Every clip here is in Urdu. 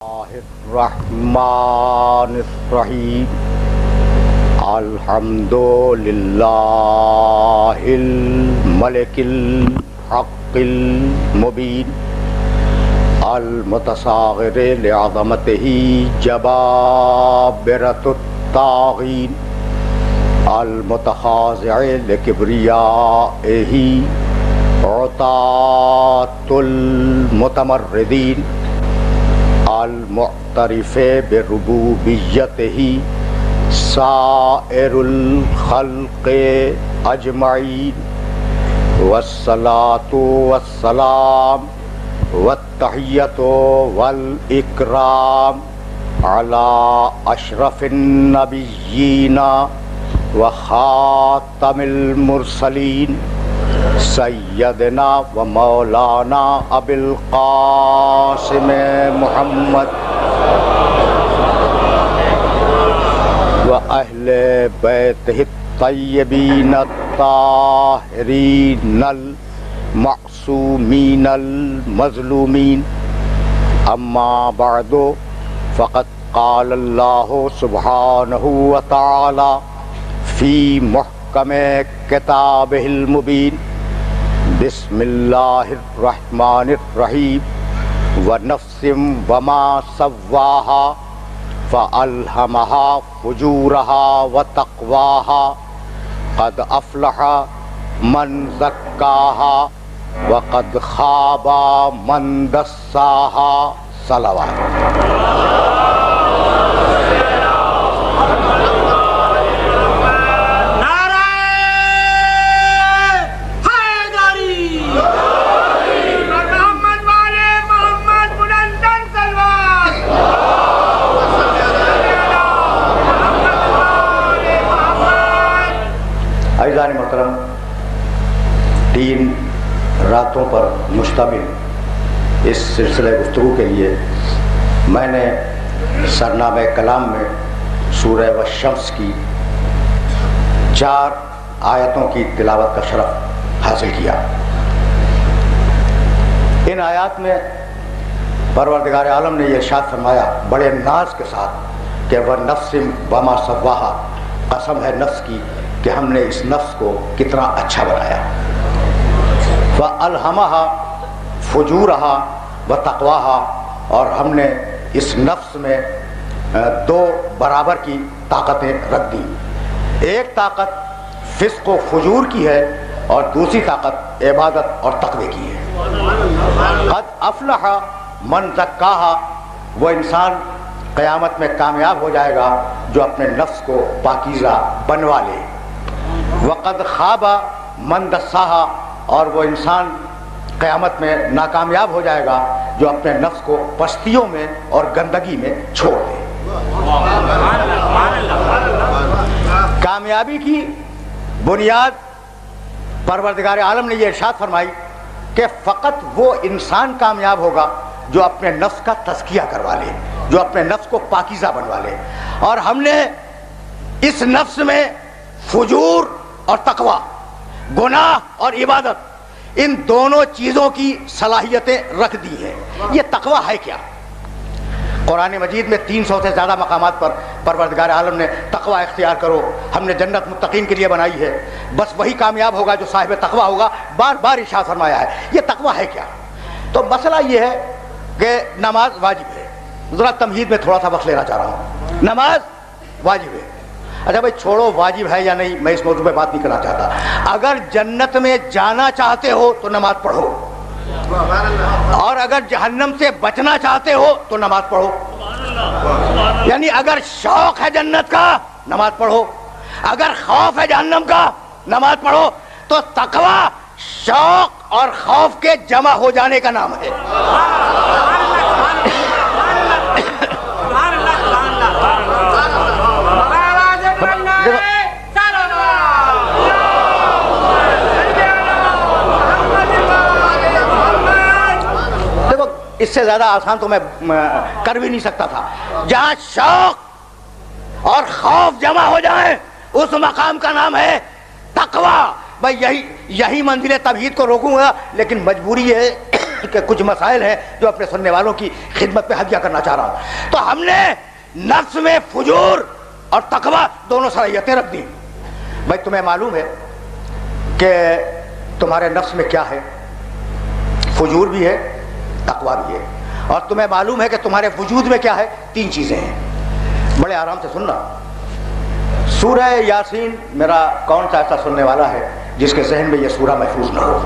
الرحمن الرحیم الحمد للہ الملک الحق المبین المتصاغر لعظمتہ جبابرۃ الطاغین المتخاضع لکبریائہ عطاۃ المتمردین المعترف بربوبیتہ سائر الخلق اجمعین والصلاة والسلام والتحیۃ والاکرام علی اشرف النبیین وخاتم المرسلین سیدنا و مولانا ابی القاسم محمد و اہل بیتہ الطیبین الطاہرین المعصومین المظلومین اما بعد فقد قال اللہ سبحانہ و تعالی فی محکم کتابہ المبین بسم اللہ الرحمن الرحیم ونفس وما سواہا فألہمہا فجورہا وتقواہا قد افلح من زکاہا وقد خاب من دساہا صلوات. عزیزان محترم، 3 راتوں پر مشتمل اس سلسلہ گفتگو کے لیے میں نے سرنامہ کلام میں سورہ والشمس کی 4 آیتوں کی تلاوت کا شرف حاصل کیا. ان آیات میں پروردگار عالم نے یہ ارشاد فرمایا بڑے ناز کے ساتھ کہ وَنَفْسٍ وَمَا سَوَّاهَا، قسم ہے نفس کی کہ ہم نے اس نفس کو کتنا اچھا بنایا. فَأَلْهَمَهَا فُجُورَهَا وَتَقْوَاهَا، اور ہم نے اس نفس میں 2 برابر کی طاقتیں رکھ دی. ایک طاقت فسق و فجور کی ہے اور دوسری طاقت عبادت اور تقوی کی ہے. قد افلح من زکاہا، وہ انسان قیامت میں کامیاب ہو جائے گا جو اپنے نفس کو پاکیزہ بنوا لے. وقد خاب من دساہا، اور وہ انسان قیامت میں ناکامیاب ہو جائے گا جو اپنے نفس کو پستیوں میں اور گندگی میں چھوڑ دے. کامیابی کی بنیاد پروردگار عالم نے یہ ارشاد فرمائی کہ فقط وہ انسان کامیاب ہوگا جو اپنے نفس کا تزکیہ کروا لے، جو اپنے نفس کو پاکیزہ بنوا لے. اور ہم نے اس نفس میں فجور اور تقوی، گناہ اور عبادت، ان دونوں چیزوں کی صلاحیتیں رکھ دی ہیں. یہ تقوی ہے کیا؟ قرآن مجید میں 300 سے زیادہ مقامات پر پروردگار عالم نے تقوی اختیار کرو، ہم نے جنت متقین کے لیے بنائی ہے، بس وہی کامیاب ہوگا جو صاحب تقوی ہوگا، بار بار ارشاد فرمایا ہے. یہ تقوی ہے کیا؟ تو مسئلہ یہ ہے کہ نماز واجب ہے. ذرا تمہید میں تھوڑا سا وقت لینا چاہ رہا ہوں. نماز واجب ہے. اچھا بھائی چھوڑو واجب ہے یا نہیں، میں اس موضوع پہ بات نہیں کرنا چاہتا. اگر جنت میں جانا چاہتے ہو تو نماز پڑھو، اور اگر جہنم سے بچنا چاہتے ہو تو نماز پڑھو. یعنی اگر شوق ہے جنت کا نماز پڑھو، اگر خوف ہے جہنم کا نماز پڑھو. تو تقوی شوق اور خوف کے جمع ہو جانے کا نام ہے. اس سے زیادہ آسان تو میں کر بھی نہیں سکتا تھا. جہاں شوق اور خوف جمع ہو جائیں اس مقام کا نام ہے تقوی. بھائی یہی منزل توحید کو روکوں گا، لیکن مجبوری ہے کہ کچھ مسائل ہیں جو اپنے سننے والوں کی خدمت میں ہدیہ کرنا چاہ رہا ہوں. تو ہم نے نفس میں فجور اور تقویٰ دونوں صلاحیتیں رکھ دی. بھائی تمہیں معلوم ہے کہ تمہارے نفس میں کیا ہے؟ فجور بھی ہے، تقویٰ بھی ہے. اور تمہیں معلوم ہے کہ تمہارے وجود میں کیا ہے؟ 3 چیزیں ہیں. بڑے آرام سے سننا. سورہ یاسین، میرا کون سا ایسا سننے والا ہے جس کے ذہن میں یہ سورہ محفوظ نہ ہو؟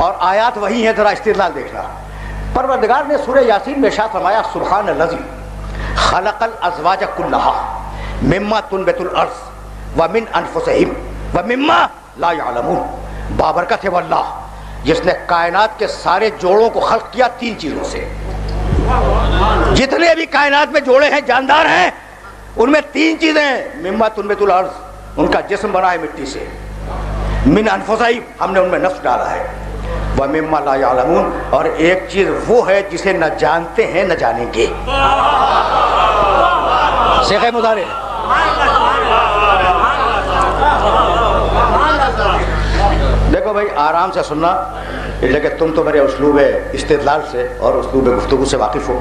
اور آیات وہی ہیں، ذرا استدلال دیکھنا. پروردگار نے سورہ یاسین میں ارشاد فرمایا سبحان الذی خلق الازواج کلھا مما تنبت الارض ومن انفسہم ومما لا یعلمون. بابرکت ہے وہ اللہ جس نے کائنات کے سارے جوڑوں کو خلق کیا 3 چیزوں سے. جتنے بھی کائنات میں جوڑے ہیں، جاندار ہیں، ان میں 3 چیزیں ہیں. مما تنبت الارض، ان کا جسم بنا ہے مٹی سے. من انفسہم، ہم نے ان میں نفس ڈالا ہے. ومما لا یعلمون، اور ایک چیز وہ ہے جسے نہ جانتے ہیں نہ جانیں گے. شیخ مضارع. دیکھو بھائی آرام سے سننا، اس لیے کہ تم تو میرے اسلوب استدلال سے اور اسلوب گفتگو سے واقف ہو.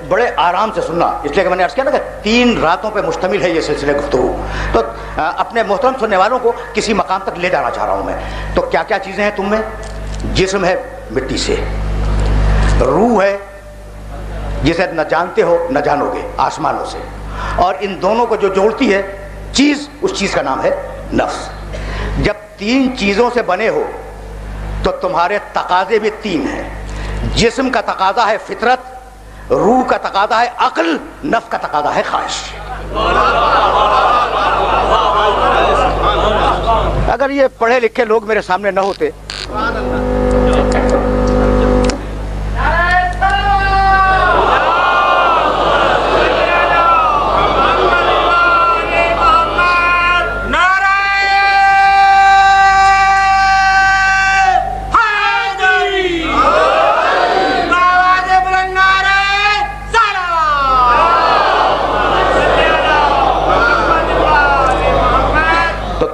بڑے آرام سے سننا، اس لیے کہ میں نے عرض کیا نا کہ 3 راتوں پہ مشتمل ہے یہ سلسلہ گفتگو. تو اپنے محترم سننے والوں کو کسی مقام تک لے جانا چاہ رہا ہوں میں. تو کیا کیا چیزیں ہیں تم میں؟ جسم ہے مٹی سے، روح ہے جسے نہ جانتے ہو نہ جانو گے آسمانوں سے، اور ان دونوں کو جو جوڑتی ہے چیز، اس چیز کا نام ہے نفس. جب 3 چیزوں سے بنے ہو تو تمہارے تقاضے بھی 3 ہیں. جسم کا تقاضا ہے فطرت، روح کا تقاضا ہے عقل، نفس کا تقاضا ہے خواہش. اگر یہ پڑھے لکھے لوگ میرے سامنے نہ ہوتے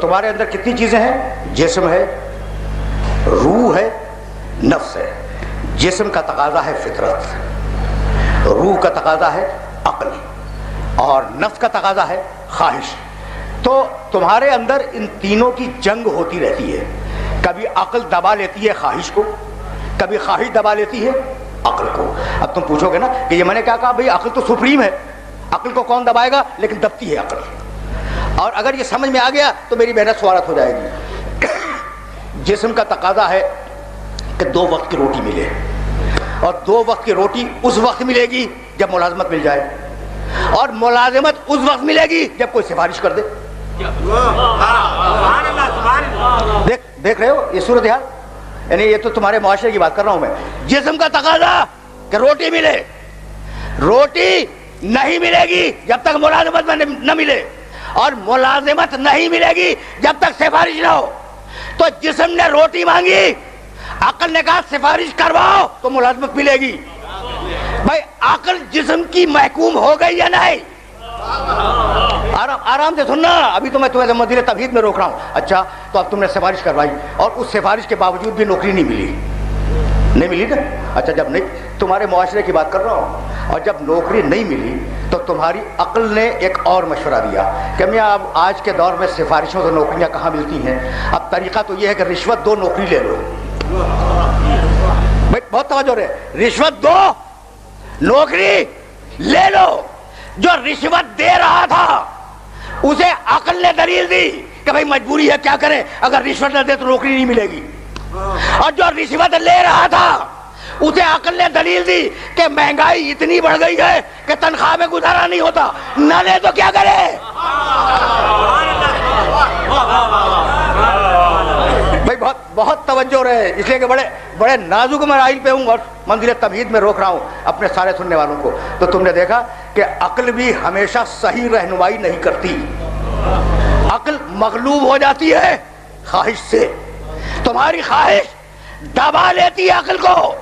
تمہارے اندر کتنی چیزیں ہیں؟ جسم ہے، روح ہے، نفس ہے. جسم کا تقاضا ہے فطرت، روح کا تقاضا ہے عقل، اور نفس کا تقاضا ہے خواہش. تو تمہارے اندر ان تینوں کی جنگ ہوتی رہتی ہے. کبھی عقل دبا لیتی ہے خواہش کو، کبھی خواہش دبا لیتی ہے عقل کو. اب تم پوچھو گے نا کہ یہ میں نے کیا کہا؟ بھئی عقل تو سپریم ہے، عقل کو کون دبائے گا؟ لیکن دبتی ہے عقل. اور اگر یہ سمجھ میں آ گیا تو میری محنت سوارت ہو جائے گی. جسم کا تقاضا ہے کہ 2 وقت کی روٹی ملے، اور 2 وقت کی روٹی اس وقت ملے گی جب ملازمت مل جائے، اور ملازمت اس وقت ملے گی جب کوئی سفارش کر دے. دیکھ رہے ہو یہ صورتحال؟ یعنی یہ تو تمہارے معاشرے کی بات کر رہا ہوں میں. جسم کا تقاضا کہ روٹی ملے، روٹی نہیں ملے گی جب تک ملازمت میں نہ ملے، اور ملازمت نہیں ملے گی جب تک سفارش نہ ہو. تو جسم نے روٹی مانگی، عقل نے کہا سفارش کرواؤ تو ملازمت ملے گی. بھائی عقل جسم کی محکوم ہو گئی یا نہیں؟ آرام سے سننا، ابھی تو میں تمہیں مدیر تبہید میں روک رہا ہوں. اچھا تو اب تم نے سفارش کروائی اور اس سفارش کے باوجود بھی نوکری نہیں ملی نا؟ اچھا جب نہیں، تمہارے معاشرے کی بات کر رہا ہوں، اور جب نوکری نہیں ملی تو تمہاری عقل نے ایک اور مشورہ دیا کہ میاں اب آج کے دور میں سفارشوں سے نوکریاں کہاں ملتی ہیں، اب طریقہ تو یہ ہے کہ رشوت دو نوکری لے لو. بھائی بہت توجہ رہے، رشوت دو نوکری لے لو. جو رشوت دے رہا تھا اسے عقل نے دلیل دی کہ بھائی مجبوری ہے، کیا کریں، اگر رشوت نہ دے تو نوکری نہیں ملے گی. اور جو رشوت لے رہا تھا اسے عقل نے دلیل دی کہ مہنگائی اتنی بڑھ گئی ہے کہ تنخواہ میں گزارا نہیں ہوتا، نہ لے تو کیا کرے. بھائی بہت توجہ رہے، اس لیے کہ بڑے نازک مراحل پہ ہوں اور منزل تمہید میں روک رہا ہوں اپنے سارے سننے والوں کو. تو تم نے دیکھا کہ عقل بھی ہمیشہ صحیح رہنمائی نہیں کرتی، عقل مغلوب ہو جاتی ہے خواہش سے. تمہاری خواہش دبا لیتی ہے عقل کو،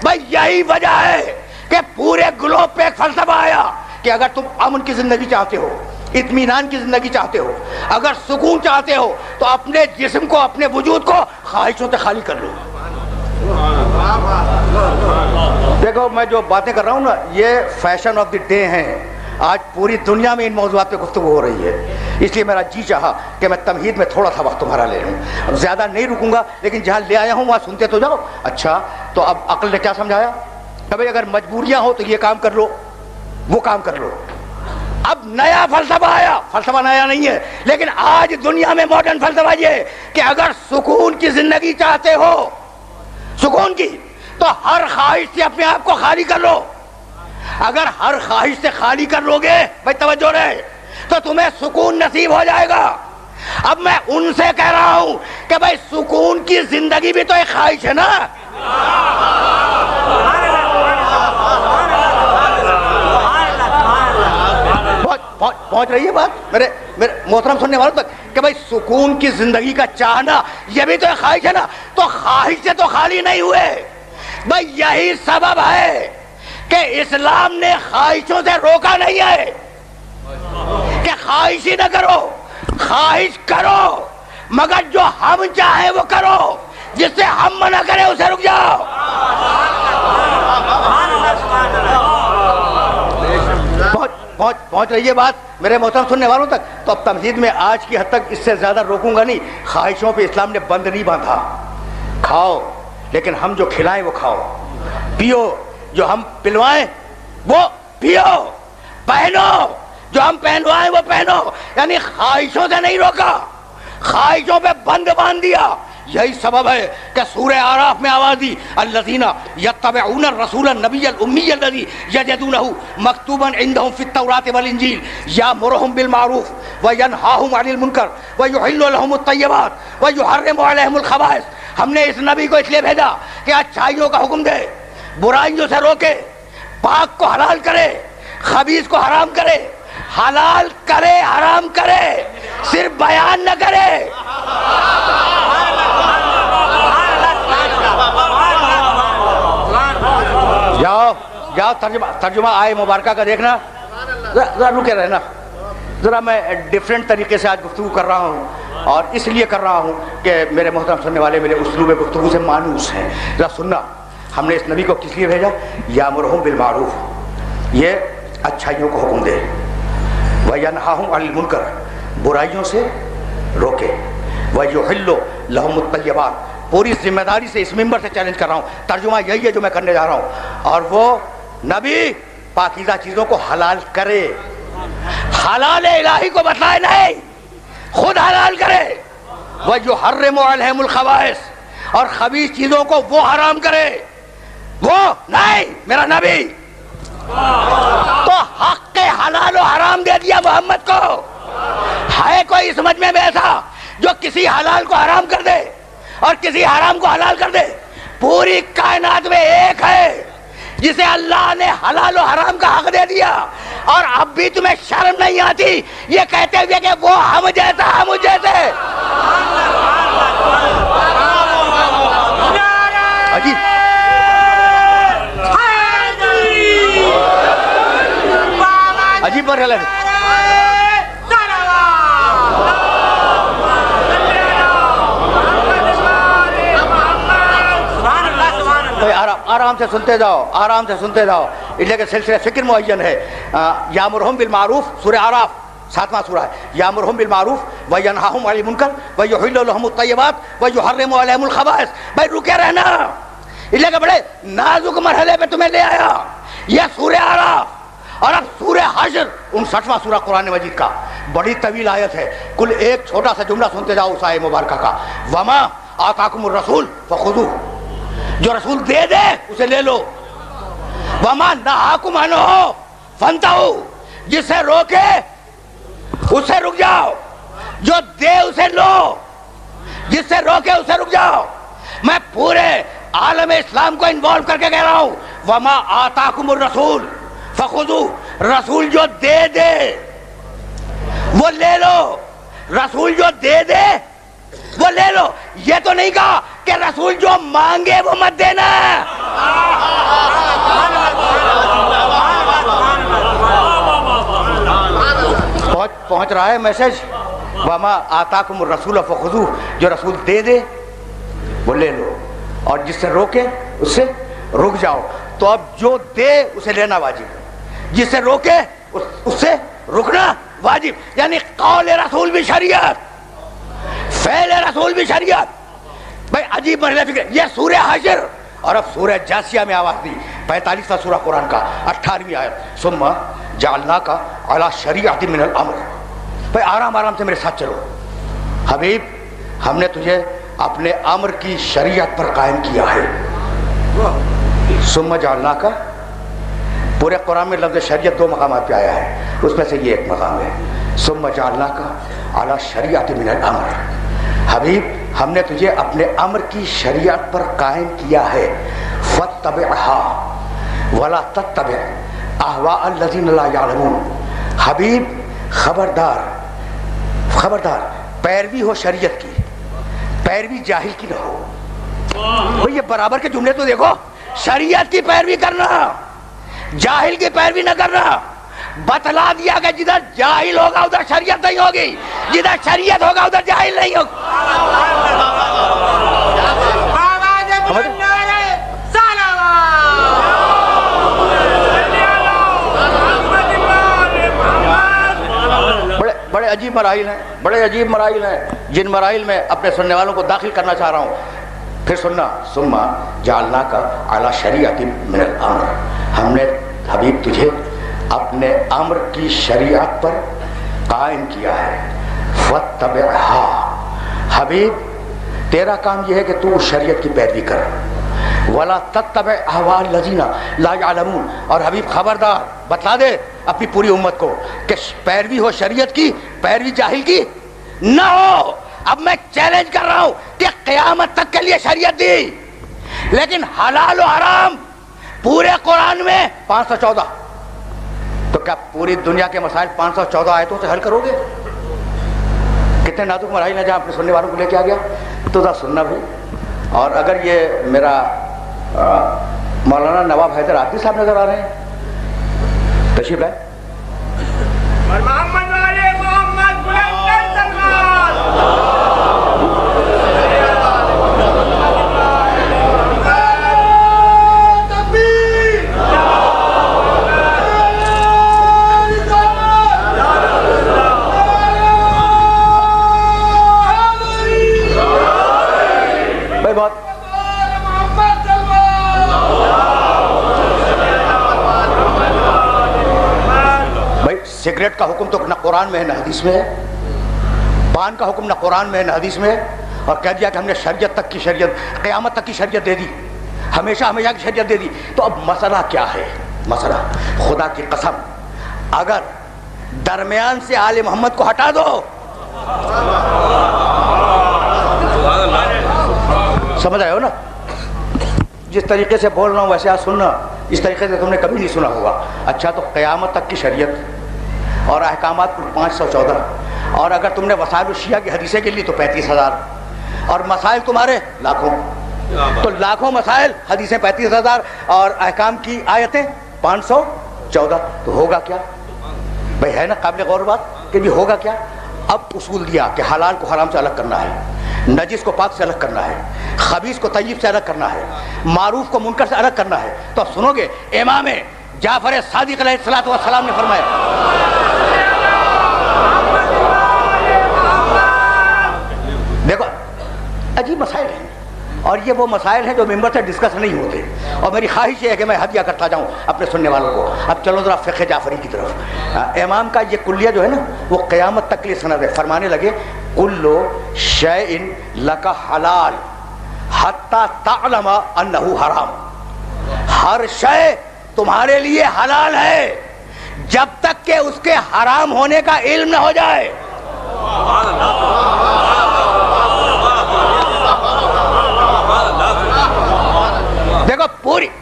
بھائی یہی وجہ ہے کہ پورے گلوب پہ ایک فلسفہ آیا کہ اگر تم امن کی زندگی چاہتے ہو، اطمینان کی زندگی چاہتے ہو، اگر سکون چاہتے ہو، تو اپنے جسم کو، اپنے وجود کو خواہشوں سے خالی کر لو۔ دیکھو میں جو باتیں کر رہا ہوں نا، یہ فیشن آف دی ڈے ہیں، آج پوری دنیا میں ان موضوعات پہ گفتگو ہو رہی ہے، اس لیے میرا جی چاہا کہ میں تمہید میں تھوڑا سا وقت تمہارا لے لوں، زیادہ نہیں رکوں گا، لیکن جہاں لے آیا ہوں وہاں سنتے تو جاؤ۔ اچھا تو اب عقل نے کیا سمجھایا کہ بھائی اگر مجبوریاں ہو تو یہ کام کر لو، وہ کام کر لو۔ اب نیا فلسفہ آیا، فلسفہ نیا نہیں ہے، لیکن آج دنیا میں ماڈرن فلسفہ یہ ہے کہ اگر سکون کی زندگی چاہتے ہو، سکون کی، تو ہر خواہش سے اپنے آپ کو خالی کر لو۔ اگر ہر خواہش سے خالی کر لو گے، بھائی توجہ رہے، تو تمہیں سکون نصیب ہو جائے گا۔ اب میں ان سے کہہ رہا ہوں کہ بھائی سکون کی زندگی بھی تو ایک خواہش ہے نا۔ پہنچ رہی ہے بات میرے محترم سننے والوں تک کہ بھائی سکون کی زندگی کا چاہنا یہ بھی تو ایک خواہش ہے نا۔ تو خواہش سے تو خالی نہیں ہوئے، بھائی یہی سبب ہے کہ اسلام نے خواہشوں سے روکا نہیں ہے کہ خواہش ہی نہ کرو، خواہش کرو، مگر جو ہم چاہیں وہ کرو، جس سے ہم منع کریں اسے رک جاؤ۔ پہنچ رہی ہے بات میرے محترم سننے والوں تک؟ تو اب تمہید میں آج کی حد تک اس سے زیادہ روکوں گا نہیں۔ خواہشوں پہ اسلام نے بند نہیں باندھا، کھاؤ، لیکن ہم جو کھلائیں وہ کھاؤ، پیو جو ہم پلوائیں وہ پیو، پہنو جو ہم پہنوائیں وہ پہنو، یعنی خواہشوں سے نہیں روکا، خواہشوں پہ بند باندھ دیا۔ یہی سبب ہے کہ سورہ اعراف میں آواز دی الذین یتبعون الرسول النبی الامی الذی یجدونہ مکتوبا عندہم فی التوراۃ والانجیل یامرہم بالمعروف وینہاہم عن المنکر ویحل لہم الطیبات ویحرم علیہم الخبائث۔ ہم نے اس نبی کو اس لیے بھیجا کہ اچھائیوں کا حکم دے، برائیوں سے روکے، پاک کو حلال کرے، خبیث کو حرام کرے، حلال کرے حرام کرے، صرف بیان نہ کرے۔ جاؤ ترجمہ آئے مبارکہ کا دیکھنا، ذرا رکے رہنا، ذرا میں ڈیفرنٹ طریقے سے آج گفتگو کر رہا ہوں، اور اس لیے کر رہا ہوں کہ میرے محترم سننے والے میرے اسلوب گفتگو سے مانوس ہیں۔ ذرا سننا، ہم نے اس نبی کو کس لیے بھیجا؟ یامرہم بالمعروف، یہ اچھائیوں کو حکم دے، وینہاہم عن المنکر، برائیوں سے روکے، ویحل لہم الطیبات۔ پوری ذمہ داری سے اس ممبر سے چیلنج کر رہا ہوں، ترجمہ یہی ہے جو میں کرنے جا رہا ہوں، اور وہ نبی پاکیزہ چیزوں کو حلال کرے، حلال الہی کو بتلائے نہیں، خود حلال کرے، وَيُحَرِّمُ عَلَيْهِمُ الْخَبَائِثَ، اور خبیث چیزوں کو وہ حرام کرے، وہ نہیں میرا نبی۔ تو حق کے حلال و حرام دے دیا محمد کو۔ ہے کوئی اس مجمع میں ایسا جو کسی حلال کو حرام کر دے اور کسی حرام کو حلال کر دے؟ پوری کائنات میں ایک ہے جسے اللہ نے حلال و حرام کا حق دے دیا، اور اب بھی تمہیں شرم نہیں آتی یہ کہتے ہوئے کہ وہ ہم جیسا ہم جیسے؟ عجیب مرحلہ ہے۔ آرام سے سنتے جاؤ، آرام سے سنتے جاؤ، اس لیے کہ سلسلہ فکر معین ہے۔ یامرہم بالمعروف، سورہ اعراف 7واں سورہ ہے، یامرہم بالمعروف وینہاہم عن المنکر ویحل لہم الطیبات ویحرم علیہم الخبائث۔ بھائی رکے رہنا، اس لیے کہ بڑے نازک مرحلے پہ تمہیں لے آیا یہ سورہ اعراف۔ اور اب سورہ حشر 59واں سورہ قرآن مجید کا، بڑی طویل آیت ہے، کل ایک چھوٹا سا جملہ سنتے جاؤ اس آیت مبارکہ کا، وما آتاکم الرسول فخذوہ، جو رسول دے دے اسے لے لو، وما نہاکم عنہ فانتہوا، جسے روکے اسے رک جاؤ، جو دے اسے لو، جس سے روکے اسے رک جاؤ۔ میں پورے عالم اسلام کو انوالو کر کے کہہ رہا ہوں، وما آتاکم الرسول فخذوہ، رسول جو دے دے وہ لے لو، رسول جو دے دے وہ لے لو۔ یہ تو نہیں کہا کہ رسول جو مانگے وہ مت دینا، پہنچ رہا ہے میسج، وما آتاکم الرسول فخذوہ، جو رسول دے دے وہ لے لو، اور جس سے روکے اس سے رک جاؤ۔ تو اب جو دے اسے لینا واجب ہے، جس سے روکے اس سے رکنا واجب، یعنی قول رسول بھی شریعت، فعل رسول بھی شریعت۔ بھائی عجیب مرحلہ فکر، یہ سورہ حشر، اور اب سورہ جاسیہ میں آواز دی، 45واں سورہ قرآن کا 18ویں آیت، ثم جعلناک علی شریعۃ من الامر۔ بھائی آرام آرام سے میرے ساتھ چلو، حبیب ہم نے تجھے اپنے امر کی شریعت پر قائم کیا ہے۔ ثم جعلناک، پورے قرآن میں لفظ شریعت 2 مقامات پہ آیا ہے، اس میں سے یہ ایک مقام ہے، ثم جعلناک علی شریعۃ من الامر۔ حبیب ہم نے تجھے اپنے امر کی شریعت پر قائم کیا ہے، فاتبعها ولا تتبع اهواء الذین لا یعلمون۔ حبیب خبردار خبردار، پیروی ہو شریعت کی، پیروی جاہل کی نہ ہو۔ یہ برابر کے جملے تو دیکھو، شریعت کی پیروی کرنا، جاہل کی پیروی نہ کرنا۔ بتلا دیا کہ جدھر جاہل ہوگا ادھر شریعت نہیں ہوگی، جدھر شریعت ہوگا ادھر جاہل نہیں ہوگا۔ بڑے عجیب مراحل ہیں، بڑے عجیب مراحل ہیں، جن مراحل میں اپنے سننے والوں کو داخل کرنا چاہ رہا ہوں۔ پھر سننا، ثم جعلناک علی شریعۃ من الامر، ہم نے حبیب تجھے اپنے امر کی شریعت پر قائم کیا ہے، فاتبعها۔ حبیب تیرا کام یہ ہے کہ تو شریعت کی پیروی کر، ولا تتبع اهواء الذین لا یعلمون۔ اور حبیب خبردار بتلا دے اپنی پوری امت کو کہ پیروی ہو شریعت کی، پیروی جاہل کی نہ ہو۔ اب میں چیلنج کر رہا ہوں کہ قیامت تک کے لیے شریعت دی، لیکن حلال و حرام پورے قرآن میں 514، تو کیا پوری دنیا کے مسائل 514 آیتوں سے حل کرو گے؟ کتنے نازک مراحل ہیں جہاں اپنے سننے والوں کو لے کے آ گیا، تو ذرا سننا بھائی۔ اور اگر یہ میرا مولانا نواب حیدر عاطی صاحب نظر آ رہے ہیں، تشریف لائیں۔ محمد والے محمد بلند سلمان، بھائی بہت سگریٹ کا حکم تو نہ قرآن میں ہے نہ حدیث میں ہے، پان کا حکم نہ قرآن میں ہے نہ حدیث میں ہے، اور کہہ دیا کہ ہم نے شریعت تک کی شریعت، قیامت تک کی شریعت دے دی، ہمیشہ ہمیشہ کی شریعت دے دی۔ تو اب مسئلہ کیا ہے؟ مسئلہ خدا کی قسم، اگر درمیان سے آل محمد کو ہٹا دو، سمجھ آئے ہو نا؟ جس طریقے سے بول رہا ہوں ویسے آج سننا، اس طریقے سے تم نے کبھی نہیں سنا ہوگا۔ اچھا تو قیامت تک کی شریعت اور احکامات 514، اور اگر تم نے وسائل الشیعہ کی حدیثیں کے لی تو 35,000، اور مسائل تمہارے لاکھوں، تو لاکھوں مسائل، حدیثیں 35,000 اور احکام کی آیتیں 514، تو ہوگا کیا بھائی؟ ہے نا قابل غور بات کہ بھی ہوگا کیا؟ اب اصول دیا کہ حلال کو حرام سے الگ کرنا ہے، نجس کو پاک سے الگ کرنا ہے، خبیث کو طیب سے الگ کرنا ہے، معروف کو منکر سے الگ کرنا ہے۔ تو اب سنو گے، امام جعفر صادق علیہ السلام نے فرمایا، دیکھو عجیب مسائل ہیں، اور یہ وہ مسائل ہیں جو ممبر سے ڈسکس نہیں ہوتے، اور میری خواہش یہ ہے کہ میں ہدیہ کرتا جاؤں اپنے سننے والوں کو۔ اب چلو ذرا فقہ جعفری کی طرف۔ امام کا یہ کلیہ جو ہے نا وہ قیامت تک کے لیے سند ہے، فرمانے لگے کل شیء لک حلال حتی تعلم انہ حرام، ہر شے تمہارے لیے حلال ہے جب تک کہ اس کے حرام ہونے کا علم نہ ہو جائے۔ دیکھو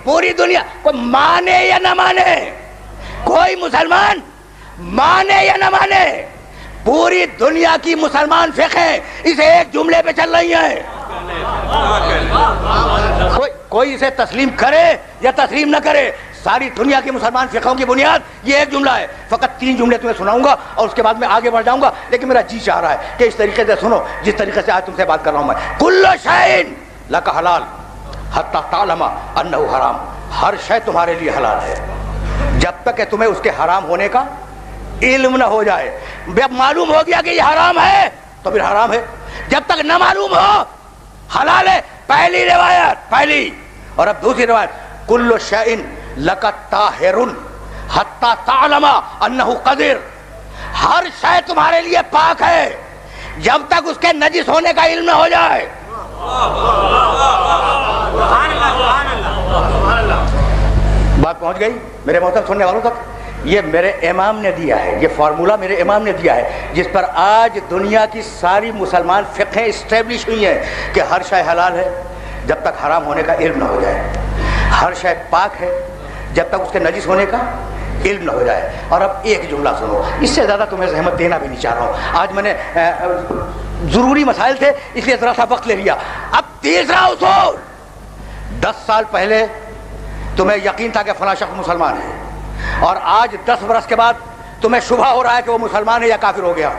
پوری دنیا کوئی مانے یا نہ مانے، کوئی مسلمان مانے یا نہ مانے، پوری دنیا کی مسلمان فقہ اسے ایک جملے پہ چل رہی ہیں۔ کوئی اسے تسلیم کرے یا تسلیم نہ کرے، ساری دنیا کے مسلمان فقہوں کی بنیاد یہ ایک جملہ ہے. فقط 3 جملے تمہیں سناؤں گا اور اس کے بعد میں آگے بڑھ جاؤں گا، لیکن میرا جی چاہ رہا ہے کہ اس طریقے سے سنو جس طریقے سے آج تم سے بات کر رہا ہوں میں. کل شیء لک حلال حتی تعلم انہ حرام. ہر شے تمہارے لیے حلال ہے جب تک کہ تمہیں اس کے حرام ہونے کا علم نہ ہو جائے. جب معلوم ہو گیا کہ یہ حرام ہے تو پھر حرام ہے، جب تک نہ معلوم ہو حلال ہے. پہلی روایت پہلی. اور اب دوسری روایت کل شیء لک طاہر حتی تعلم انہ قذر. ہر شے تمہارے لیے پاک ہے جب تک اس کے نجس ہونے کا علم نہ ہو جائے. بات پہنچ گئی میرے محترم سننے والوں تک؟ یہ میرے امام نے دیا ہے، یہ فارمولہ میرے امام نے دیا ہے جس پر آج دنیا کی ساری مسلمان فقہیں اسٹیبلش ہوئی ہیں کہ ہر شے حلال ہے جب تک حرام ہونے کا علم نہ ہو جائے، ہر شے پاک ہے جب تک اس کے نجس ہونے کا علم نہ ہو جائے. اور اب ایک جملہ سنو، اس سے زیادہ تمہیں زحمت دینا بھی نہیں چاہ رہا ہوں. آج میں نے ضروری مسائل تھے اس لیے ذرا سا وقت لے لیا. اب تیسرا اصول، 10 سال پہلے تمہیں یقین تھا کہ فلاں شخص مسلمان ہے اور آج 10 برس کے بعد تمہیں شبہ ہو رہا ہے کہ وہ مسلمان ہے یا کافر ہو گیا.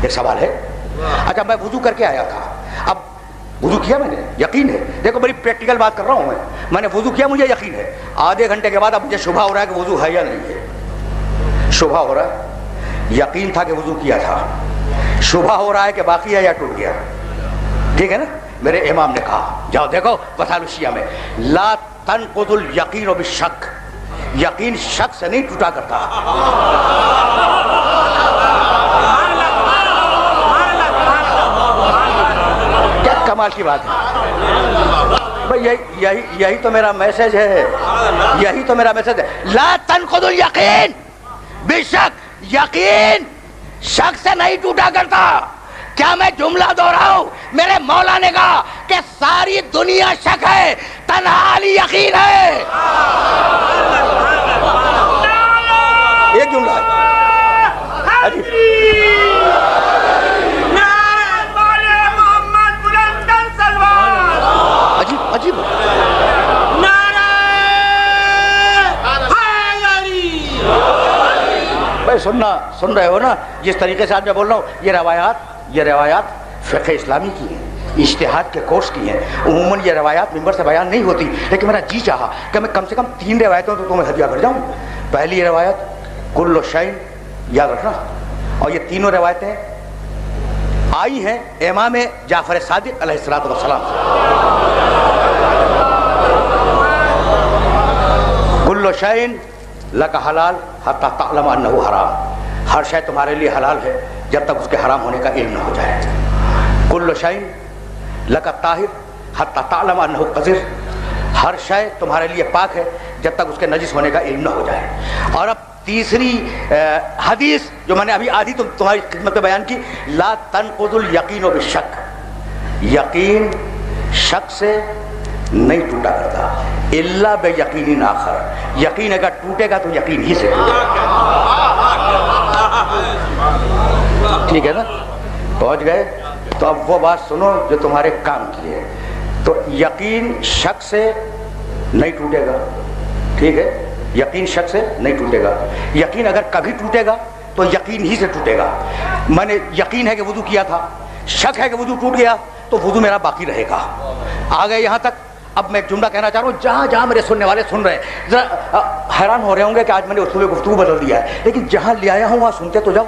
ایک سوال ہے. اچھا میں وضو کر کے آیا تھا، اب وضو کیا میں نے، یقین ہے، دیکھو بڑی پریکٹیکل بات کر رہا ہوں میں نے وضو کیا، مجھے یقین ہے. آدھے گھنٹے کے بعد اب مجھے شبہ ہو رہا ہے کہ وضو ہے یا نہیں ہے. شبہ ہو رہا ہے، یقین تھا کہ وضو کیا تھا، شبہ ہو رہا ہے کہ باقی ہے یا ٹوٹ گیا. ٹھیک ہے نا؟ میرے امام نے کہا جاؤ دیکھو وسائل الشیعہ میں لا تنقض الیقین بالشک. یقین شک سے نہیں ٹوٹا کرتا. کیا کمال کی بات ہے بھائی، یہی تو میرا میسج ہے، یہی تو میرا میسج ہے. لا تنقض الیقین بالشک. یقین شک سے نہیں ٹوٹا کرتا. کیا میں جملہ دوہراؤں؟ میرے مولا نے کہا کہ ساری دنیا شک ہے، تنہا علی یقین ہے. ایک جملہ ہے. عجیب عجیب بھائی سن رہے ہو نا جس طریقے سے آج میں بول رہا ہوں. یہ روایات فقہ اسلامی کی ہیں، اجتہاد کے کورس کی ہیں. عموماً یہ روایات ممبر سے بیان نہیں ہوتی، لیکن میرا جی چاہا کہ میں کم سے کم 3 روایتوں تو تمہیں ہدیہ کر جاؤں. پہلی روایت کل شیء، یاد رکھنا. اور یہ تینوں روایتیں آئی ہیں امام جعفر صادق علیہ الصلوۃ والسلام سے. کل شیء لک حلال حتی تعلم انہ حرام. ہر شے تمہارے لیے حلال ہے جب تک اس کے حرام ہونے کا علم نہ ہو جائے. کل شیء لک طاہر حتی تعلم انہ قذر. ہر شے تمہارے لیے پاک ہے جب تک اس کے نجس ہونے کا علم نہ ہو جائے. اور اب تیسری حدیث جو میں نے ابھی آدھی تمہاری خدمت میں بیان کی، لا تنقض الیقین بالشک. یقین شک سے نہیں ٹوٹا کرتا الا بیقین آخر. یقین اگر ٹوٹے گا تو یقین ہی سے ٹوٹے گا. ٹھیک ہے نا؟ پہنچ گئے؟ تو اب وہ بات سنو جو تمہارے کام کی ہے. تو یقین شک سے نہیں ٹوٹے گا. ٹھیک ہے؟ یقین شک سے نہیں ٹوٹے گا. یقین اگر کبھی ٹوٹے گا تو یقین ہی سے ٹوٹے گا. میں نے یقین ہے کہ وضو کیا تھا، شک ہے کہ وضو ٹوٹ گیا تو وضو میرا باقی رہے گا. آ گئے یہاں تک. اب میں ایک جملہ کہنا چاہ رہا ہوں، جہاں جہاں میرے سننے والے سن رہے ہیں ذرا حیران ہو رہے ہوں گے کہ آج میں نے اسلوب گفتگو بدل دیا ہے، لیکن جہاں لے آیا ہوں وہاں سنتے تو جاؤ.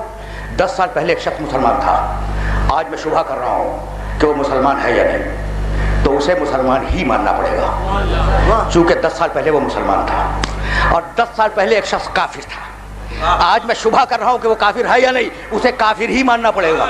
10 سال پہلے ایک شخص مسلمان تھا، آج میں شبہ کر رہا ہوں کہ وہ مسلمان ہے یا نہیں، تو اسے مسلمان ہی ماننا پڑے گا چونکہ 10 سال پہلے وہ مسلمان تھا. اور 10 سال پہلے ایک شخص کافر تھا، آج میں شبہ کر رہا ہوں کہ وہ کافر ہے یا نہیں، اسے کافر ہی ماننا پڑے گا.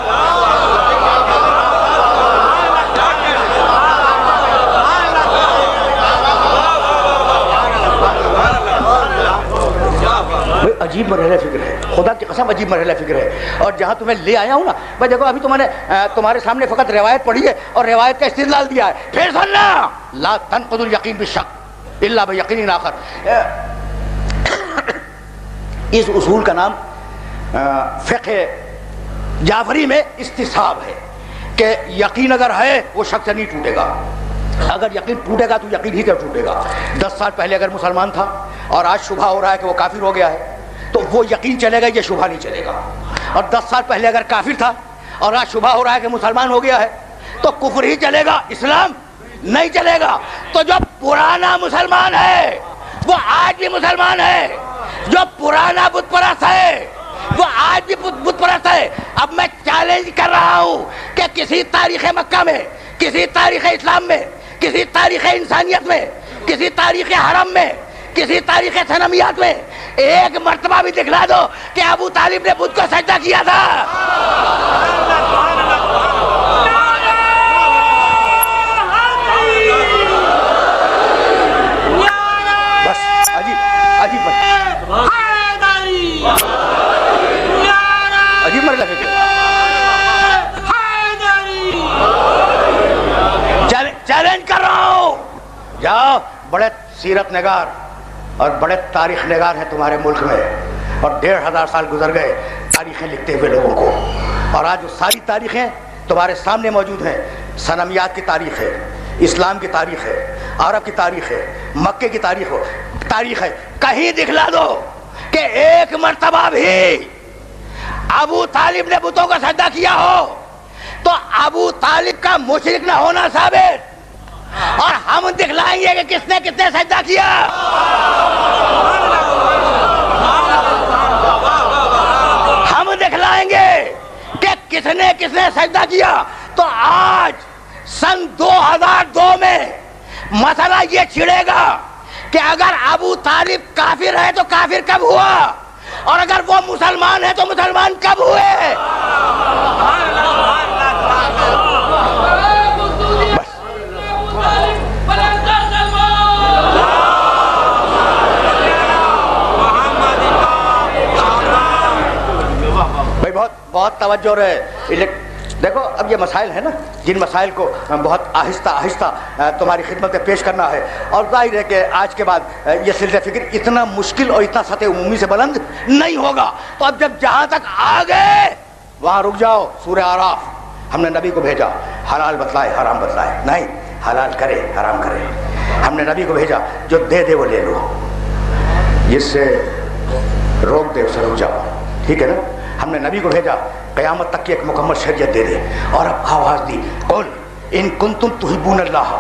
عجیب مرحلہ فکر ہے، خدا کی قسم عجیب مرحلہ فکر ہے. اور جہاں تمہیں لے آیا ہوں نا بھائی دیکھو، ابھی تو میں نے تمہارے سامنے فقط روایت پڑھی ہے اور روایت کا استدلال دیا ہے. پھر سننا، لا تنقض الیقین بالشک الا بیقین آخر. اس اصول کا نام فقہ جعفری میں استصحاب ہے کہ یقین اگر ہے وہ شک سے نہیں ٹوٹے گا. اگر یقین ٹوٹے گا تو یقین ہی ٹوٹے گا. 10 سال پہلے اگر مسلمان تھا اور آج شبہ ہو رہا ہے کہ وہ کافر ہو گیا ہے تو وہ یقین چلے گا, یہ شبہ نہیں چلے گا. اور 10 سال پہلے اگر کافر تھا اور آج شبہ ہو رہا ہے کہ مسلمان ہو گیا ہے تو کفر ہی چلے گا, اسلام نہیں چلے گا. تو جو پرانا مسلمان ہے وہ آج بھی مسلمان ہے, جو پرانا بت پرست ہے وہ آج بھی بت پرست ہے. اب میں چیلنج کر رہا ہوں کہ کسی تاریخ مکہ میں, کسی تاریخ اسلام میں, کسی تاریخ انسانیت میں, کسی تاریخ حرم میں, کسی تاریخ صنمیات میں ایک مرتبہ بھی دکھلا دو کہ ابو طالب نے بدھ کو سجدہ کیا تھا. بس عجیب عجیب مر لگے چیلنج کر رہا ہوں. جاؤ, بڑے سیرت نگار اور بڑے تاریخ نگار ہیں تمہارے ملک میں, اور 1500 سال گزر گئے تاریخیں لکھتے ہوئے لوگوں کو, اور آج وہ ساری تاریخیں تمہارے سامنے موجود ہیں. صنمیات کی تاریخ ہے, اسلام کی تاریخ ہے, عرب کی تاریخ ہے, مکے کی تاریخ ہے. کہیں دکھلا دو کہ ایک مرتبہ بھی ابو طالب نے بتوں کو سجدہ کیا ہو تو ابو طالب کا مشرک نہ ہونا ثابت, اور ہم دکھلائیں گے کہ کس نے کتنے سجدہ کیا. ہم دکھلائیں گے کہ کس نے سجدہ کیا. تو آج سن 2002 میں مسئلہ یہ چھڑے گا کہ اگر ابو طالب کافر ہے تو کافر کب ہوا, اور اگر وہ مسلمان ہے تو مسلمان کب ہوئے. بھائی بہت توجہ رہے. دیکھو اب یہ مسائل ہیں نا جن مسائل کو بہت آہستہ آہستہ تمہاری خدمت میں پیش کرنا ہے, اور ظاہر ہے کہ آج کے بعد یہ سلسلہ فکر اتنا مشکل اور اتنا سطح عمومی سے بلند نہیں ہوگا. تو اب جب جہاں تک آ گئے وہاں رک جاؤ. سورہ اعراف, ہم نے نبی کو بھیجا حلال بتلائے حرام بتلائے, نہیں حلال کرے حرام کرے. ہم نے نبی کو بھیجا جو دے وہ لے لو, جس سے روک دے اسے رک جاؤ, ٹھیک ہے نا. ہم نے نبی کو بھیجا قیامت تک کی ایک مکمل شریعت دے دے, اور اب آواز دی قل ان کنتم تحبون اللہ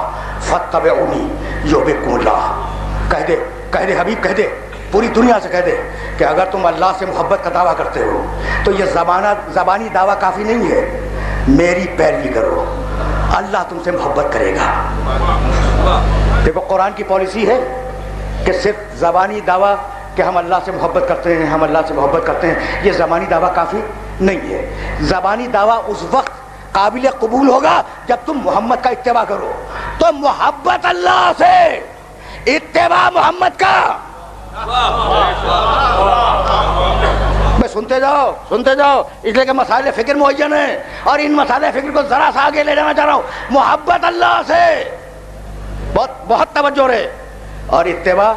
فاتبعونی یحببکم اللہ. کہہ دے حبیب, کہہ دے پوری دنیا سے کہہ دے کہ اگر تم اللہ سے محبت کا دعویٰ کرتے ہو تو یہ زبانی دعویٰ کافی نہیں ہے, میری پیروی کرو, اللہ تم سے محبت کرے گا. دیکھو قرآن کی پالیسی ہے کہ صرف زبانی دعویٰ کہ ہم اللہ سے محبت کرتے ہیں, ہم اللہ سے محبت کرتے ہیں, یہ زبانی دعویٰ کافی نہیں ہے. زبانی دعویٰ اس وقت قابل قبول ہوگا جب تم محمد کا اتباع کرو. تو محبت اللہ سے, اتباع محمد کا. میں سنتے جاؤ اس لیے کہ مسائل فکر معین ہیں, اور ان مسائل فکر کو ذرا سا آگے لے جانا چاہ رہا ہوں. محبت اللہ سے بہت توجہ رہے, اور اتباع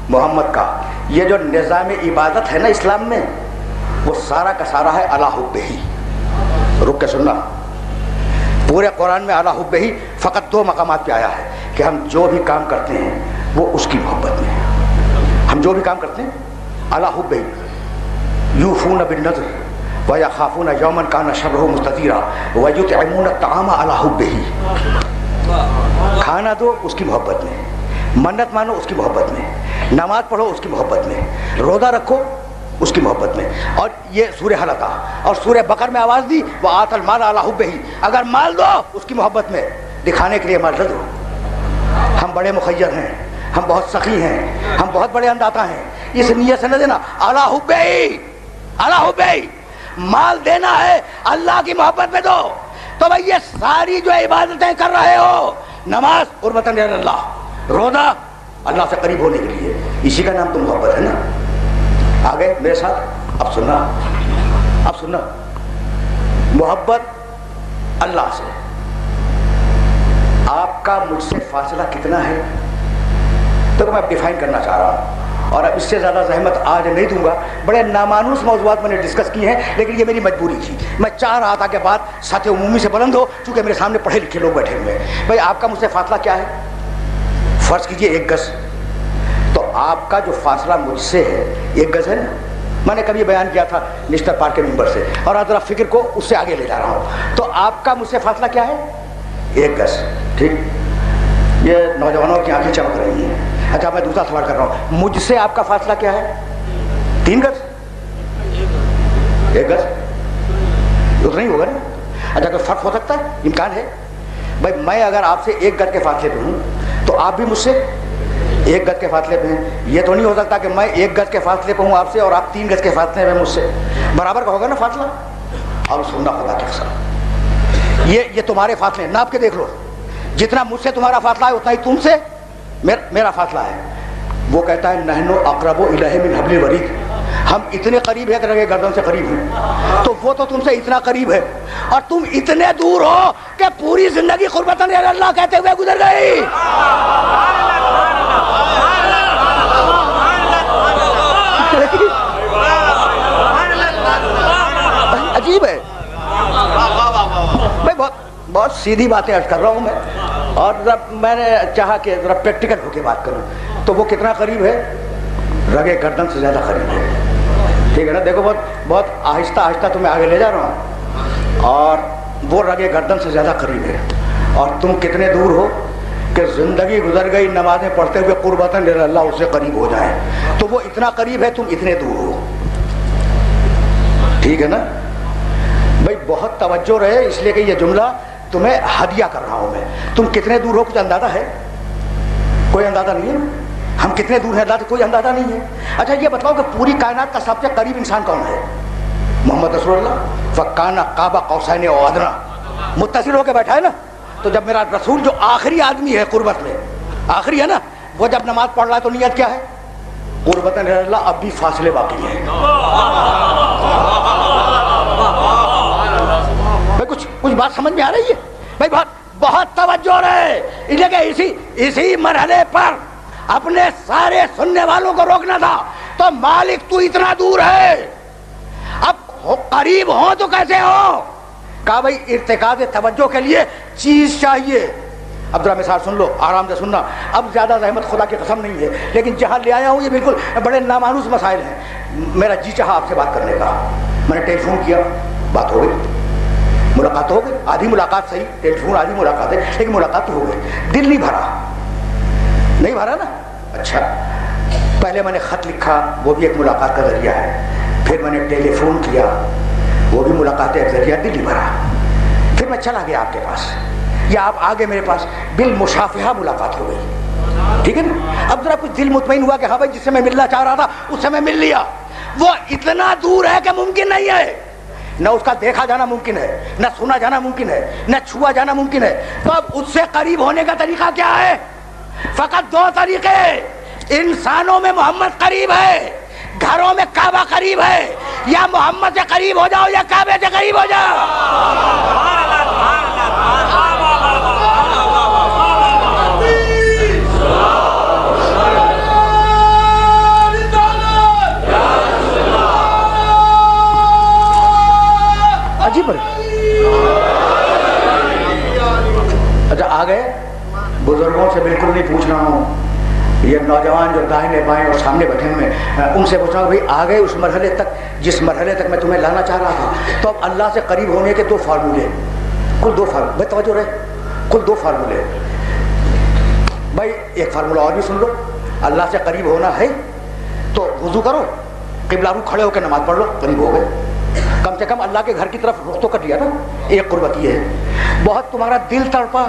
محمد کا. یہ جو نظام عبادت ہے نا اسلام میں, وہ سارا کا سارا ہے علی حبہ. رک کے سننا, پورے قرآن میں علی حبہ فقط 2 مقامات پہ آیا ہے کہ ہم جو بھی کام کرتے ہیں وہ اس کی محبت میں. ہم جو بھی کام کرتے ہیں علی حبہ, یوفون بالنذر ویخافون یوما کان شرہ مستطیرا ویطعمون الطعام علی حبہ. کھانا دو اس کی محبت میں, منت مانو اس کی محبت میں, نماز پڑھو اس کی محبت میں, روزہ رکھو اس کی محبت میں. اور یہ سورہ حلقہ اور سورہ بقر میں آواز دی وآت المال علی حبہ. اگر مال دو اس کی محبت میں, دکھانے کے لیے مال دو. ہم بڑے مخیر ہیں, ہم بہت سخی ہیں, ہم بہت بڑے انداتا ہیں, اس نیت سے نہ دینا. علی حبہ مال دینا ہے اللہ کی محبت میں دو. تو بھائی یہ ساری جو عبادتیں کر رہے ہو, نماز قربتاً اللہ, روزہ اللہ سے قریب ہونے کے لیے, اسی کا نام تو محبت ہے نا. آگے میرے ساتھ اب سننا. محبت اللہ سے, آپ کا مجھ سے فاصلہ کتنا ہے تو میں ڈیفائن کرنا چاہ رہا ہوں. اور اب اس سے زیادہ زحمت آج نہیں دوں گا. بڑے نامانوس موضوعات میں نے ڈسکس کی ہیں, لیکن یہ میری مجبوری تھی. میں چاہ رہا تھا کہ بات سطح عمومی سے بلند ہو, چونکہ میرے سامنے پڑھے لکھے لوگ بیٹھے ہوئے ہیں. بھائی آپ کا مجھ سے فاصلہ کیا ہے؟ فرض کیجئے 1 گز. تو آپ کا جو فاصلہ مجھ سے ہے 1 گز ہے نا. میں نے کبھی بیان کیا تھا نیشنل پارک کے ممبر سے, اور آج ذرا فکر کو اس سے آگے لے جا رہا ہوں. تو آپ کا مجھ سے فاصلہ کیا ہے؟ 1 گز. ٹھیک, یہ نوجوانوں کی آنکھیں چمک رہی ہیں. اچھا میں دوسرا سوال کر رہا ہوں, مجھ سے آپ کا فاصلہ کیا ہے؟ 3 گز. 1 گز اتنا ہی ہوگا نا. اچھا کوئی فرق ہو سکتا ہے؟ امکان ہے. بھائی میں اگر آپ سے 1 گز کے فاصلے پہ ہوں تو آپ بھی مجھ سے 1 گز کے فاصلے پہ ہیں. یہ تو نہیں ہو سکتا کہ میں 1 گز کے فاصلے پہ ہوں آپ سے اور آپ 3 گز کے فاصلے پہ مجھ سے. برابر کا ہوگا نا فاصلہ. اب سننا خدا کے قسم, یہ تمہارے فاصلے ناپ کے دیکھ لو. جتنا مجھ سے تمہارا فاصلہ ہے اتنا ہی تم سے میرا فاصلہ ہے. وہ کہتا ہے نحن اقرب الیہ من حبل الورید, ہم اتنے قریب ہیں کہ رگے گردن سے قریب ہیں. تو وہ تو تم سے اتنا قریب ہے اور تم اتنے دور ہو کہ پوری زندگی قربتاً اللہ کہتے ہوئے گزر گئی. عجیب ہے بھائی, بہت سیدھی باتیں عرض کر رہا ہوں میں, اور میں نے چاہا کہ ذرا پریکٹیکل ہو کے بات کروں. تو وہ کتنا قریب ہے؟ رگے گردن سے زیادہ قریب ہے. ٹھیک ہے نا. دیکھو بہت آہستہ آہستہ تمہیں آگے لے جا رہا ہوں, اور وہ رگے گردن سے زیادہ قریب ہے. اور تم کتنے دور ہو کہ زندگی گزر گئی نمازیں پڑھتے ہوئے قربتاً اللہ اس سے قریب ہو جائے. تو وہ اتنا قریب ہے, تم اتنے دور ہو. ٹھیک ہے نا بھائی. بہت توجہ رہے, اس لیے کہ یہ جملہ تمہیں ہدیہ کر رہا ہوں میں. تم کتنے دور ہو کچھ اندازہ ہے؟ کوئی اندازہ نہیں ہے. ہم کتنے دور ہیں اللہ سے کوئی اندازہ نہیں ہے. اچھا یہ بتاؤ کہ پوری کائنات کا سب سے قریب انسان کون ہے؟ محمد رسول اللہ. فکان قاب قوسین او ادنی, متصل ہو کے بیٹھا ہے نا. تو جب میرا رسول جو آخری آدمی ہے قربت میں, آخری ہے نا, وہ جب نماز پڑھ رہا ہے تو نیت کیا ہے؟ قربتاً اللہ اب بھی فاصلے باقی ہیں. بھائی کچھ بات سمجھ میں آ رہی ہے؟ بھائی بہت توجہ رہے, اس لیے کہ اسی مرحلے پر اپنے سارے سننے والوں کو روکنا تھا. تو مالک تو اتنا دور ہے, اب قریب ہو تو کیسے ہو؟ کہا بھائی ارتکاز توجہ کے لیے چیز چاہیے. اب ذرا مثال سن لو, آرام سے سننا. اب زیادہ زحمت خدا کی قسم نہیں ہے, لیکن جہاں لے آیا ہوں یہ بالکل بڑے نامانوس مسائل ہیں. میرا جی چاہا آپ سے بات کرنے کا. میں نے ٹیلی فون کیا, بات ہو گئی, ملاقات ہو گئی. آدھی ملاقات صحیح, ٹیلی فون آدھی ملاقات ہے, لیکن ملاقات تو ہو گئی. دل نہیں بھرا نا. اچھا پہلے میں نے خط لکھا, وہ بھی ایک ملاقات کا ذریعہ ہے. پھر میں نے ٹیلی فون کیا, وہ بھی ملاقات کا ذریعہ. دل نہیں بھرا. پھر میں چلا گیا آپ کے پاس, یا آپ آگے میرے پاس, بالمشافہہ ملاقات ہو گئی. ٹھیک ہے نا. اب ذرا کچھ دل مطمئن ہوا کہ ہاں بھائی جس سے میں ملنا چاہ رہا تھا اس سے میں مل لیا. وہ اتنا دور ہے کہ ممکن نہیں ہے. نہ اس کا دیکھا جانا ممکن ہے, نہ سنا جانا ممکن ہے, نہ چھوا جانا ممکن ہے. تو اب اس سے قریب ہونے کا طریقہ کیا ہے؟ فقط 2 طریقے. انسانوں میں محمد قریب ہے, گھروں میں کعبہ قریب ہے. یا محمد سے قریب ہو جاؤ یا کعبے سے قریب ہو جاؤ. عجیب ہے. اچھا آ گئے. بزرگوں سے بالکل نہیں پوچھ رہا ہوں, یہ نوجوان جو دائیں بائیں اور سامنے بیٹھے ہوئے ہیں ان سے پوچھ رہا ہوں بھائی آ گئے اس مرحلے تک جس مرحلے تک میں تمہیں لانا چاہ رہا تھا. تو اب اللہ سے قریب ہونے کے 2 فارمولے, کل 2 فارمولے. بھائی توجہ رہے, کل 2 فارمولے. بھائی ایک فارمولہ اور بھی سن لو. اللہ سے قریب ہونا ہے تو وضو کرو, قبلہ رو کھڑے ہو کے نماز پڑھ لو, قریب ہو گئے. کم سے کم اللہ کے گھر کی طرف رخ تو کر لیا نا. ایک قربت یہ ہے. بہت تمہارا دل تڑپا,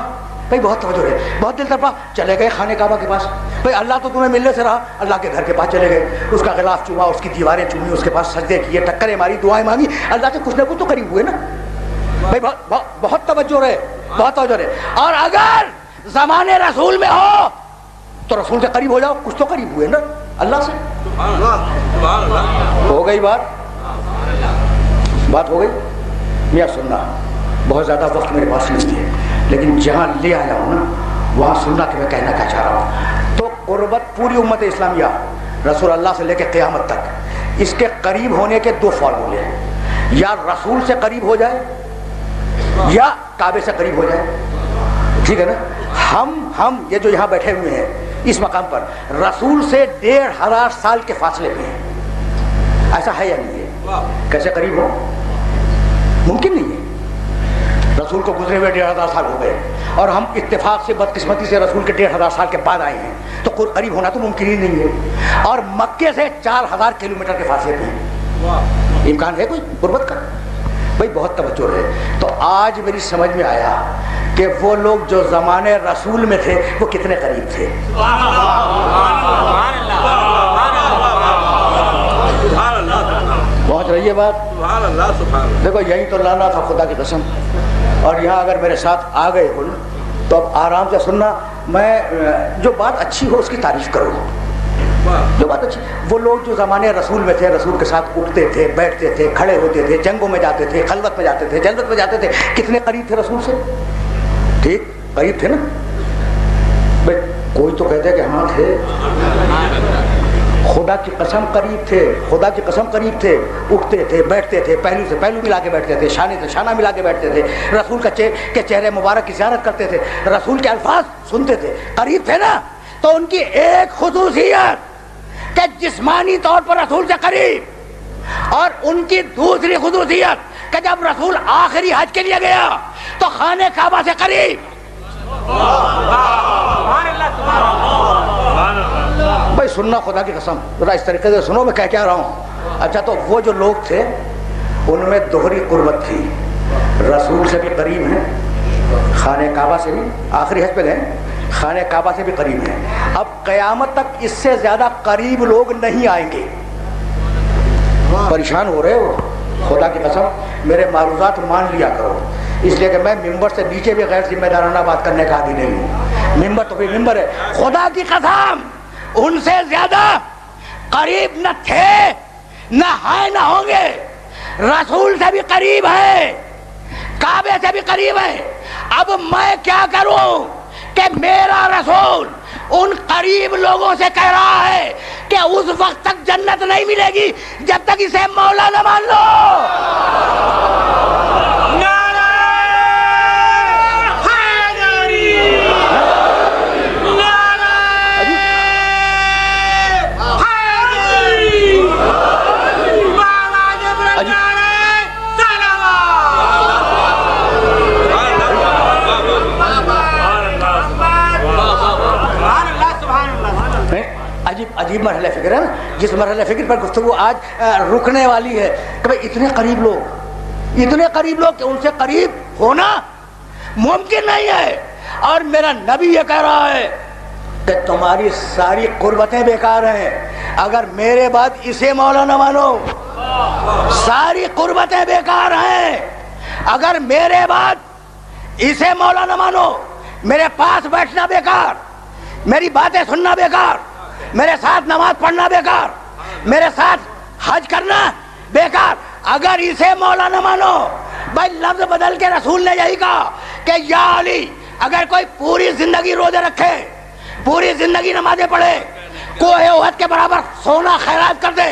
بھائی بہت توجہ رہے, بہت دل تڑپا, چلے گئے خانے کعبہ کے پاس. بھائی اللہ تو تمہیں ملنے سے رہا, اللہ کے گھر کے پاس چلے گئے, اس کا غلاف چوما, اس کی دیواریں چومی, اس کے پاس سجدے کیے, ٹکریں ماری, دعائیں مانگی. اللہ سے کچھ نہ کچھ تو قریب ہوئے نا. بھائی بہت توجہ رہے, بہت توجہ رہے. اور اگر زمانے رسول میں ہو تو رسول سے قریب ہو جاؤ, کچھ تو قریب ہوئے نا اللہ سے. ہو گئی بات ہو گئی. میاں سننا, بہت زیادہ وقت میرے پاس نہیں ہے, لیکن جہاں لے آیا ہوں نا وہاں سننا کہ میں کہنا کیا چاہ رہا ہوں. تو قربت پوری امت اسلامیہ رسول اللہ سے لے کے قیامت تک اس کے قریب ہونے کے دو فارمولے ہیں، یا رسول سے قریب ہو جائے یا کعبے سے قریب ہو جائے، ٹھیک ہے نا؟ ہم یہ جو یہاں بیٹھے ہوئے ہیں اس مقام پر رسول سے 1500 سال کے فاصلے پہ ہیں، ایسا ہے یا نہیں ہے؟ کیسے قریب ہو؟ ممکن نہیں ہے، رسول کو گزرے ہوئے 1500 سال ہو گئے اور ہم اتفاق سے بدقسمتی سے رسول کے 1500 سال کے بعد آئے ہیں، تو قریب ہونا تو ممکن ہی نہیں ہے، اور مکے سے 4000 کلومیٹر کے فاصلے پہ ہیں، امکان ہے کوئی غربت کا؟ بھائی بہت توجہ ہے۔ تو آج میری سمجھ میں آیا کہ وہ لوگ جو زمانے رسول میں تھے وہ کتنے قریب تھے۔ پہنچ رہی ہے بات؟ دیکھو یہی تو لانا تھا خدا کی قسم، اور یہاں اگر میرے ساتھ آ گئے ہو تو اب آرام سے سننا، میں جو بات اچھی ہو اس کی تعریف کرو، جو بات اچھی۔ وہ لوگ جو زمانے رسول میں تھے، رسول کے ساتھ اٹھتے تھے، بیٹھتے تھے، کھڑے ہوتے تھے، جنگوں میں جاتے تھے، خلوت میں جاتے تھے، جلوت میں جاتے تھے، کتنے قریب تھے رسول سے؟ ٹھیک قریب تھے نا؟ بھائی کوئی تو کہتے کہ ہاں تھے، خدا کی قسم قریب تھے، خدا کی قسم قریب تھے، اٹھتے تھے، بیٹھتے تھے، پہلو سے پہلو ملا کے بیٹھتے تھے، شانے سے شانہ ملا کے بیٹھتے تھے، رسول کے چہرے مبارک کی زیارت کرتے تھے، رسول کے الفاظ سنتے تھے، قریب تھے نا؟ تو ان کی ایک خصوصیت کہ جسمانی طور پر رسول سے قریب، اور ان کی دوسری خصوصیت کہ جب رسول آخری حج کے لیے گیا تو خانہ کعبہ سے قریب۔ بھائی سننا خدا کی قسم، ذرا اس طریقے سے سنو میں کیا رہا ہوں۔ اچھا تو وہ جو لوگ تھے ان میں دوہری قربت تھی، رسول سے بھی قریب ہیں، خانہ کعبہ سے بھی، آخری حج پہ گئے، خانہ کعبہ سے بھی قریب ہیں۔ اب قیامت تک اس سے زیادہ قریب لوگ نہیں آئیں گے۔ پریشان ہو رہے ہو؟ خدا کی قسم میرے معروضات مان لیا کرو، اس لیے کہ میں ممبر سے نیچے بھی غیر ذمہ دارانہ بات کرنے کا عادی نہیں ہوں، ممبر تو بھی ممبر ہے۔ خدا کی قسم ان سے زیادہ قریب نہ تھے، نہ ہیں، نہ ہوں گے۔ رسول سے بھی قریب ہے، کعبے سے بھی قریب ہے۔ اب میں کیا کروں کہ میرا رسول ان قریب لوگوں سے کہہ رہا ہے کہ اس وقت تک جنت نہیں ملے گی جب تک اسے مولا نہ مان لو۔ عجیب مرحلہ فکر ہے نا، جس مرحلہ فکر پر گفتگو آج رکنے والی ہے کہ بھئی اتنے قریب لوگ کہ ان سے قریب ہونا ممکن نہیں ہے۔ اور میرا نبی یہ کہہ رہا ہے کہ تمہاری ساری قربتیں بیکار ہیں اگر میرے بعد اسے مولا نہ مانو، ساری قربتیں بیکار ہیں اگر میرے بعد اسے مولا نہ مانو۔ میرے پاس بیٹھنا بیکار، میری باتیں سننا بیکار، میرے ساتھ نماز پڑھنا بیکار، میرے ساتھ حج کرنا بیکار اگر اسے مولا نہ مانو۔ بھائی لفظ بدل کے رسول نے یہی کہا کہ یا علی اگر کوئی پوری زندگی روزے رکھے، پوری زندگی نمازیں پڑھے، کوہ احد کے برابر سونا خیرات کر دے،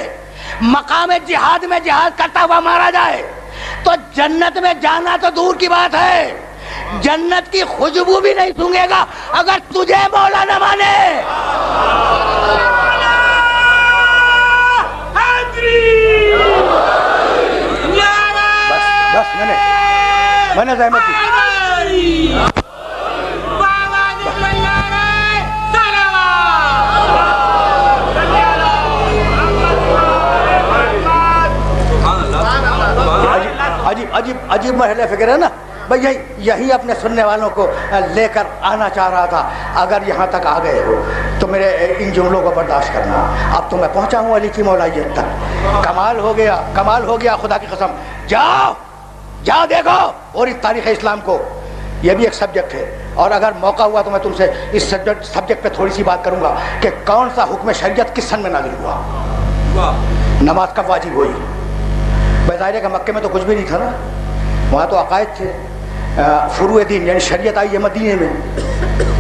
مقام جہاد میں جہاد کرتا ہوا مارا جائے تو جنت میں جانا تو دور کی بات ہے، جنت کی خوشبو بھی نہیں سونگے گا اگر تجھے مولا نہ مانے۔ بس میں نے زحمت کی۔ عجیب مرحلہ فکر ہے نا بھئی، یہی اپنے سننے والوں کو لے کر آنا چاہ رہا تھا۔ اگر یہاں تک آ گئے ہو تو میرے ان جملوں کو برداشت کرنا۔ اب تو میں پہنچا ہوں علی کی مولائیت تک، کمال ہو گیا خدا کی قسم۔ جاؤ دیکھو اور اس تاریخ اسلام کو، یہ بھی ایک سبجیکٹ ہے، اور اگر موقع ہوا تو میں تم سے اس سبجیکٹ پہ تھوڑی سی بات کروں گا کہ کون سا حکم شریعت کس سن میں نازل ہوا، نماز کب واجب ہوئی۔ ظاہر ہے کہ مکے میں تو کچھ بھی نہیں تھا نا، وہاں تو عقائد تھے، فروع دین یعنی شریعت آئی ہے مدینے میں،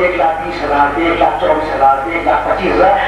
1,20,000, 1,24,000, 1,25,000,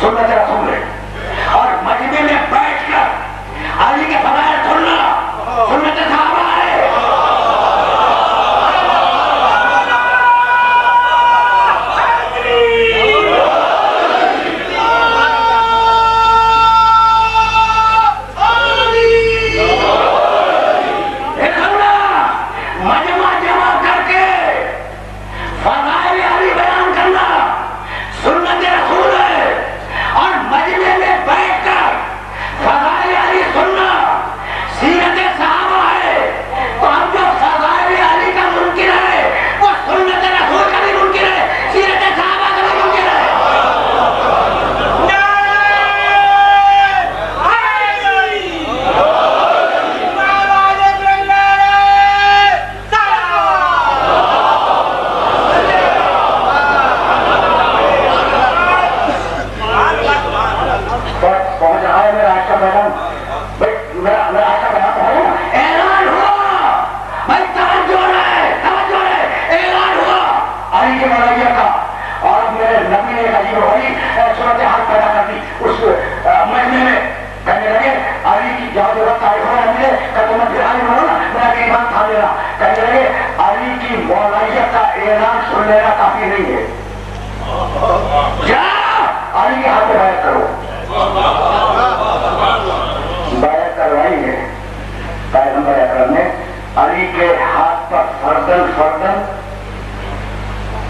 سنت رسول ہے، اور مجمع میں بیٹھ کر علی کے فضائل سننا سنت صحابہ ہے۔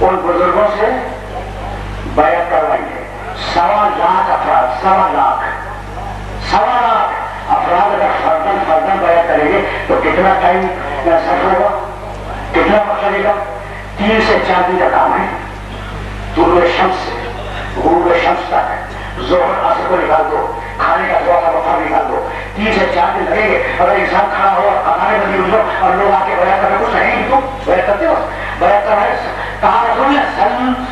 ان بزرگوں سے بیعت کروائی ہے۔ 1.25 افراد 1.25 افراد اگر فردن بیعت کریں گے تو کتنا ٹائم سفر ہوگا، کتنا وقت لگے گا؟ 3 سے 4 دن کا کام ہے۔ طلوع شمس سے غروب شمس تک، ظہر عصر کو نکال دو، کھانے کا تھوڑا سا وقت نکال دو، 3 سے 4 دن لگیں گے۔ اگر انسان کھڑا ہو قطاریں بندی ہوئی ہو اور لوگ آ کے بیعت کرنے کو صحیح تو بیعت کرتے ہو، بیعت کر رہے کہا رسول نے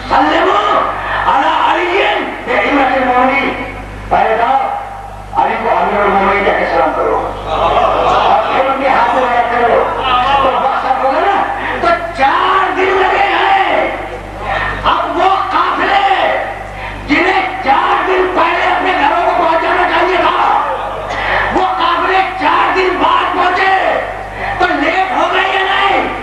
سلموا علی علی بامرۃ المؤمنین، پہلے تھا علی کو امیر المؤمنین کہہ کے سلام کرو اور پھر ان کے ہاتھ میں بیعت کرو، تو وقت ہوگا نا۔ تو 4 دن لگے ہیں۔ اب وہ قافلے جنہیں 4 دن پہلے اپنے گھروں کو پہنچ جانا چاہیے تھا، وہ قافلے 4 دن بعد پہنچے تو لیٹ ہو گئی یا نہیں؟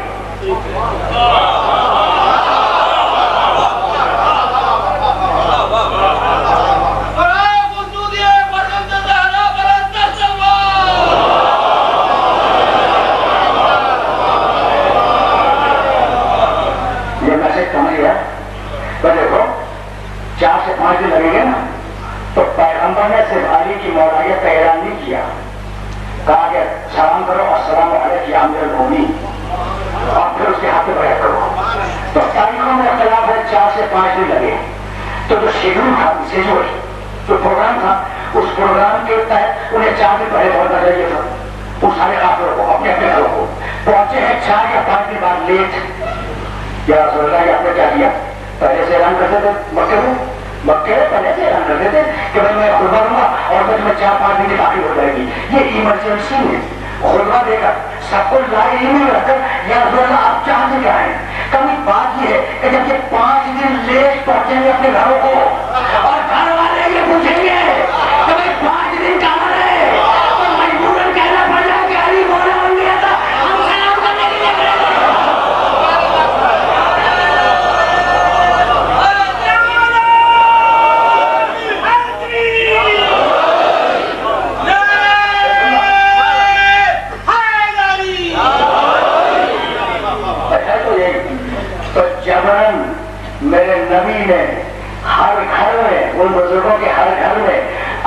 دیکھو 4 سے 5 دن لگیں گے نا، تو پیغمبر نے صرف علی کی مولائیت کا اعلان نہیں کیا، کہا کہ سلام کرو السلام علیکم یا امیر المؤمنین، اور پھر اس کے ہاتھ میں بیعت کرو۔ تو تاریخوں میں اختلاف ہے، 4 سے 5 دن لگے۔ تو جو شیڈول تھا، جو پروگرام تھا، اس پروگرام کے تحت انہیں 4 دن پہلے پہنچنا چاہیے تھا۔ ان سارے قافلوں کو اپنے اپنے گھروں کو پہنچے ہیں 4 یا 5 دن بعد لیٹ۔ یا رسول اللہ آپ نے کیا کیا؟ پہلے سے اعلان کرتے تھے مکے پہلے سے اعلان کرتے تھے کہ بھائی میں خطبہ دوں گا اور میں 4-5 دن کی تاخیر ہو جائے گی۔ یہ ایمرجنسی ہے، خطبہ دے کر سب کو لائن میں رکھ کر یا رسول اللہ آپ چاہتے کیا ہیں؟ کبھی بات یہ ہے کہ جب یہ 5 دن لیٹ پہنچیں گے اپنے گھروں کو اور گھر والے یہ پوچھیں گے کہ بھائی 5 دن کہاں رہے، تو مجبوراً کہنا پڑ جائے کہ علی مولا بن گیا تھا، ہم سلام کرنے کے لیے کھڑے تھے۔ میرے نبی نے ہر گھر میں، ان بزرگوں کے ہر گھر میں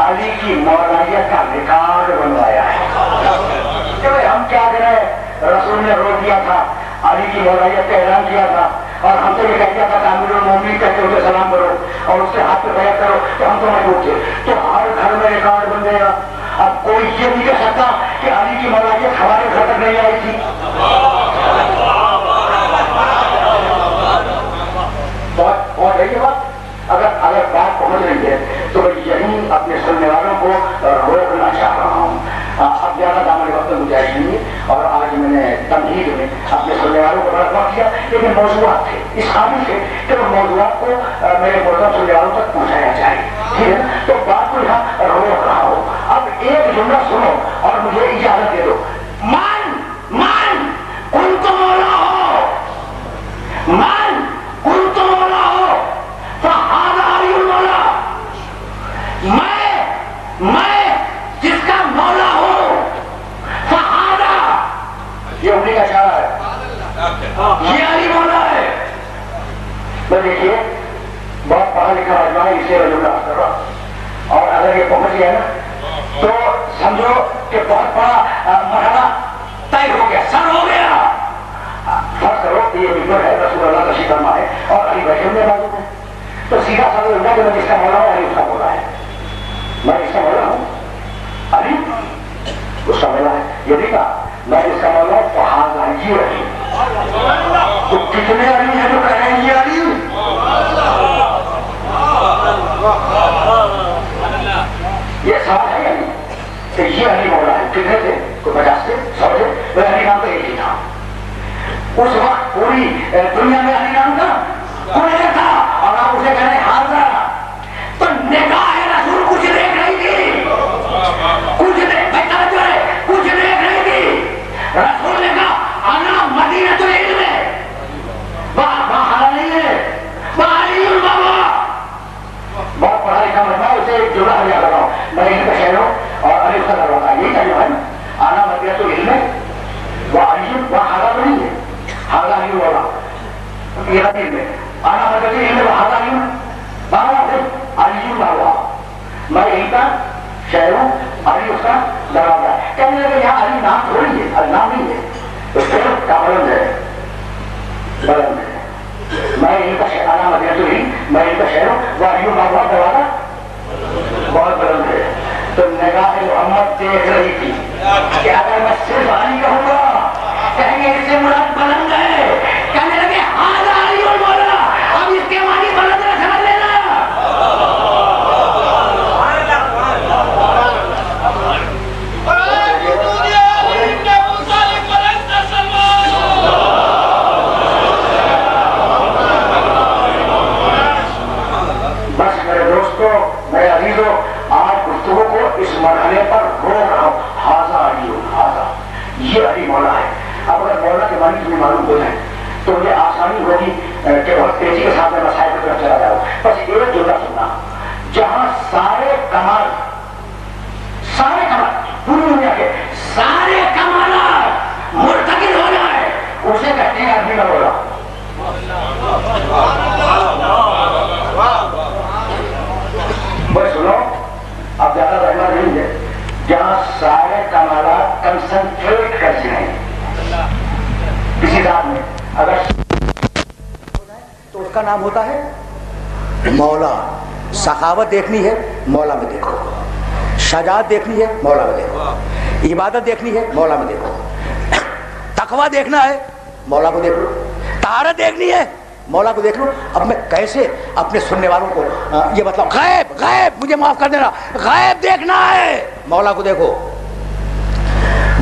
علی کی مولائیت کا ریکارڈ بنوایا ہے کہ بھائی ہم کیا کریں، رسول نے روک دیا تھا، علی کی مولائیت کا اعلان کیا تھا اور ہم سے یہ کہہ دیا تھا کہ امیر المؤمنین کہہ کے اسے سلام کرو اور اس کے ہاتھ پہ بیعت کرو، تو ہم تو مجبور تھے۔ تو ہر گھر میں ریکارڈ بن گیا۔ اب کوئی یہ نہیں کہہ سکتا کہ علی کی مولائیت ہمارے گھر تک نہیں آئی تھی۔ پہنچ رہی ہے بات؟ اگر بات پہنچ رہی ہے تو یہی اپنے سننے والوں کو روکنا چاہ رہا ہوں۔ اب زیادہ دامن وقت گزارش نہیں، اور آج میں نے تمہید نے اپنے سننے والوں کو بڑا کیا، لیکن موضوعات تھے اس قابل تھے کہ وہ موضوعات کو میرے محترم سننے والوں تک پہنچایا جائے، ٹھیک ہے؟ تو بات کو یہاں روک رہا ہو، اب ایک جملہ سنو اور مجھے اجازت دے دو. من کنت مولا ہو، من کنت مولا ہو فہذا علی المولا، میں جس کا مولا ہوں فہذا، یہ انہیں کا اشارہ ہے، یہ علی مولا ہے. میں دیکھیے بہت پڑھا لکھا مجمع ہے، اسے رجوع کر رہا، اور اگر یہ پہنچ گیا نا تو سمجھو کہ بہت بڑا مرحلہ طے ہو گیا، سر ہو گیا. فرض کرو کہ یہ ممبر ہے، رسول اللہ تشریف فرما ہے اور علی بیٹھے ہوئے بازو میں، تو سیدھا سوال ہوتا ہے کہ میں جس کا مولا ہوں علی اس کا مولا ہے، میں اس کا مولا ہوں علی اس کا مولا ہے. یہ نہیں کہا میں اس کا مولا ہوں فہذا یہ علی. تو کتنے علی ہیں جو کہہ رہے ہیں یہ علی؟ یہ سوال ہے علی کہ یہ علی مولا ہے. کتنے تھے؟ کوئی 50 تھے، 100 تھے؟ وہ علی نام تو ایک ہی تھا. اس وقت پوری دنیا میں علی نام تھا کوئی نہیں تھا، اور آپ اسے کہہ رہے ہیں حاضر. تو نگاہ رسول کچھ دیکھ رہی تھی، کچھ دیکھ رہی تھی. رسول نے کہا انا مدینۃ العلم، وہاں حالا نہیں ہے، وہاں علی البابا. بہت پڑھا لکھا مجمع، اسے ایک جملہ ہمیں لگاؤ، میں ان کا شہر ہوں اور علی کا دروازہ، یہی چاہیے ہے نا. انا مدینۃ العلم وہ علی، وہاں حالا تو نہیں ہے، حالا علی البابا یہ حدیث میں. انا مدینۃ العلم وہ حالا علی بابا سے علی البابا، میں یہیں کا شہر ہوں، علی اس کا دروازہ. کہنے لگے یہاں علی نام تھوڑی ہے، علی نام نہیں ہے، اس کے کا بلند ہے، بلند ہے. میں یہیں کا شہر، انا مدینۃ العلم میں یہیں کا شہر ہوں، وہ علی البابا دروازہ بہت بلند ہے. تو نگاہ محمد دیکھ رہی تھی کہ اگر میں صرف علی کہوں گا کہیں گے اس سے مراد بلند ہے. کہنے لگے حاضر علی المولا، اب اس کے معنی بلند نہ سمجھ لینا. بس میرے دوستوں، میرے عزیزوں، آج گفتگو کو اس مرحلے پر روک رہا ہوں. حاضر علی، حاضر یہ علی مولا ہے. اب اگر مولا کے معنی تمہیں معلوم ہو جائے تو یہ آسانی ہوگی کہ بہت تیزی کے ساتھ میں مسائل کی طرف چلا جاؤں. بس ایک جملہ سننا، جہاں سارے کمال پوری دنیا کے سارے کمالات مرتکب ہو جائے اسے کہتے ہیں عربی کا مولا. بس سنو، اب زیادہ رہنا نہیں ہے، جہاں سارے کمالات کنسنٹریٹ کر جائیں کسی ذات میں، اگر تو اس کا نام ہوتا ہے مولا. سخاوت دیکھنی ہے مولا میں دیکھو، شجاعت دیکھنی ہے مولا میں دیکھو، عبادت دیکھنی ہے مولا میں دیکھو، تقوی دیکھنا ہے مولا کو دیکھ لو، طہارت دیکھنی ہے مولا کو دیکھ لو. اب میں کیسے اپنے سننے والوں کو یہ بتلاؤں؟ غیب مجھے معاف کر دینا، غیب دیکھنا ہے مولا کو دیکھو.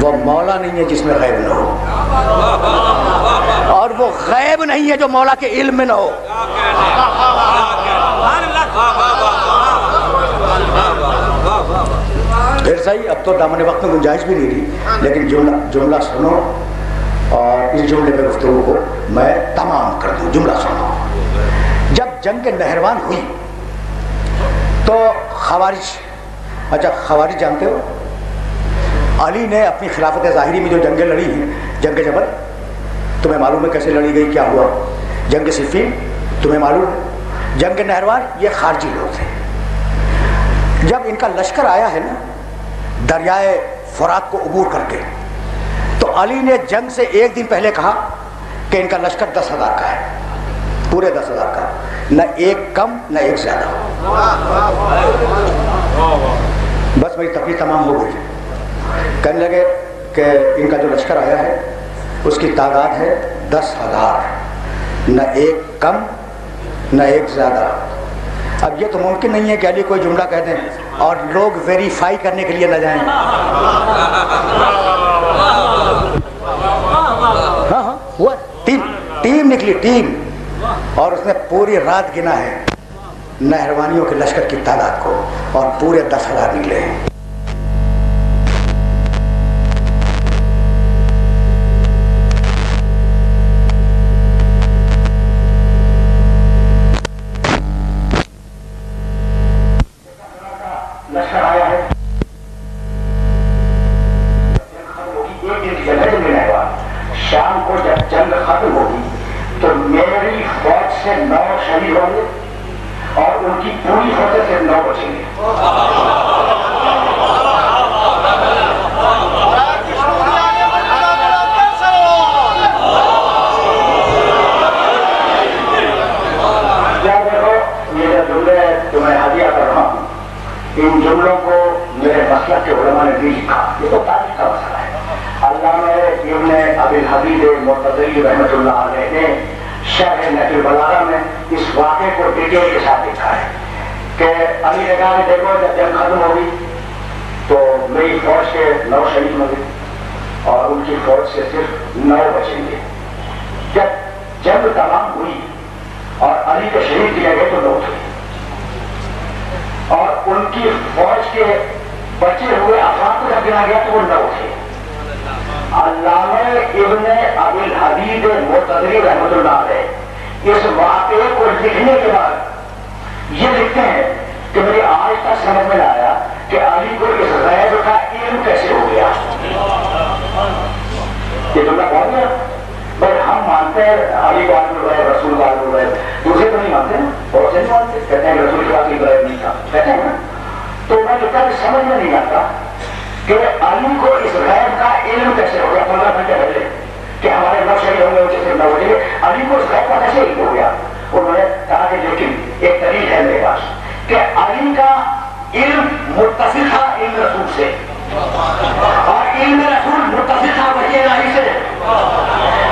وہ مولا نہیں ہے جس میں غیب نہ ہو، اور وہ غیب نہیں ہے جو مولا کے علم میں نہ ہو. پھر صحیح، اب تو دامن وقت میں گنجائش بھی نہیں رہی، لیکن جملہ سنو اور اس جملے پہ گفتگو کو میں تمام کر دوں. جملہ سنو. جب جنگ نہروان ہوئی تو خوارج جانتے ہو، علی نے اپنی خلافت ظاہری میں جو جنگیں لڑی ہیں، جنگ جبل تمہیں معلوم ہے کیسے لڑی گئی، کیا ہوا؟ جنگ صفین تمہیں معلوم ہے، جنگ نہروان یہ خارجی لوگ تھے. جب ان کا لشکر آیا ہے نا دریائے فرات کو عبور کر کے، تو علی نے جنگ سے ایک دن پہلے کہا کہ ان کا لشکر 10,000 کا ہے، پورے 10,000 کا، نہ ایک کم نہ ایک زیادہ. بس میری تقریر تمام ہو گئی. کہنے لگے کہ ان کا جو لشکر آیا ہے اس کی تعداد ہے 10,000، نہ ایک کم نہ ایک زیادہ. اب یہ تو ممکن نہیں ہے کہ علی کوئی جملہ کہہ دیں اور لوگ ویریفائی کرنے کے لیے نہ جائیں. نکلی ٹیم، اور اس نے پوری رات گنا ہے نہروانیوں کے لشکر کی تعداد کو، اور پورے 10,000 نکلے ہیں۔ لشکر آیا ہے، شام کو جب جنگ ختم ہوگی تو میری فوج سے 9 شہید ہوں گے اور ان کی پوری فوج سے 9 بچیں گے۔ کیا دیکھو یہ جو جملے تمہیں ہدیہ کر رہا ہوں، ان جملوں کو میرے مسلک کے علماء نے بھی لکھا، یہ تو تاریخ کا مسئلہ ہے۔ علامہ ابن ابی الحدید مرتضی رحمۃ اللہ علیہ نے شرح نہج البلاغہ میں اس واقعے کو ڈیٹیل کے ساتھ لکھا ہے کہ علی نے کہا کہ دیکھو جب جنگ ختم ہوگی تو میری فوج کے 9 شہید ہوں گے اور ان کی فوج سے صرف 9 بچیں گے۔ جب جنگ تمام ہوئی اور علی کو شہید کیا گیا تو 9 تھے، اور ان کی فوج کے بچے ہوئے افراد کو جب گنا گیا تو وہ 9 تھے۔ علامہ ابن ابی الحدید مرتضی رحمۃ اللہ علیہ اس واقعے کو لکھنے کے بعد یہ لکھتے ہیں کہ مجھے آج تک سمجھ میں آیا کہ علی کو اس غیب کا علم کیسے ہو گیا۔ یہ جملہ بہت گیا بھائی، ہم مانتے ہیں علی کو عالم الغیب، رسول کو عالم الغیب، دوسرے تو نہیں مانتے نا، بہت سے نہیں مانتے، کہتے ہیں رسول کے پاس کوئی غیب نہیں تھا، کہتے ہیں نا۔ تو میں لکھتا کہ سمجھ میں نہیں آتا کہ علی کو اس غیب کا علم کیسے ہو گیا 15 گھنٹے پہلے کہ ہمارے 9 شہید ہوں گے، ان سے 9 بجے علی کو اس غیب کا کیسے علم ہو گیا؟ انہوں نے کہا کہ لیکن ایک دلیل ہے میرے پاس کہ علی کا علم متصل تھا علم رسول سے، اور علم رسول متصل تھا وحی الہی سے،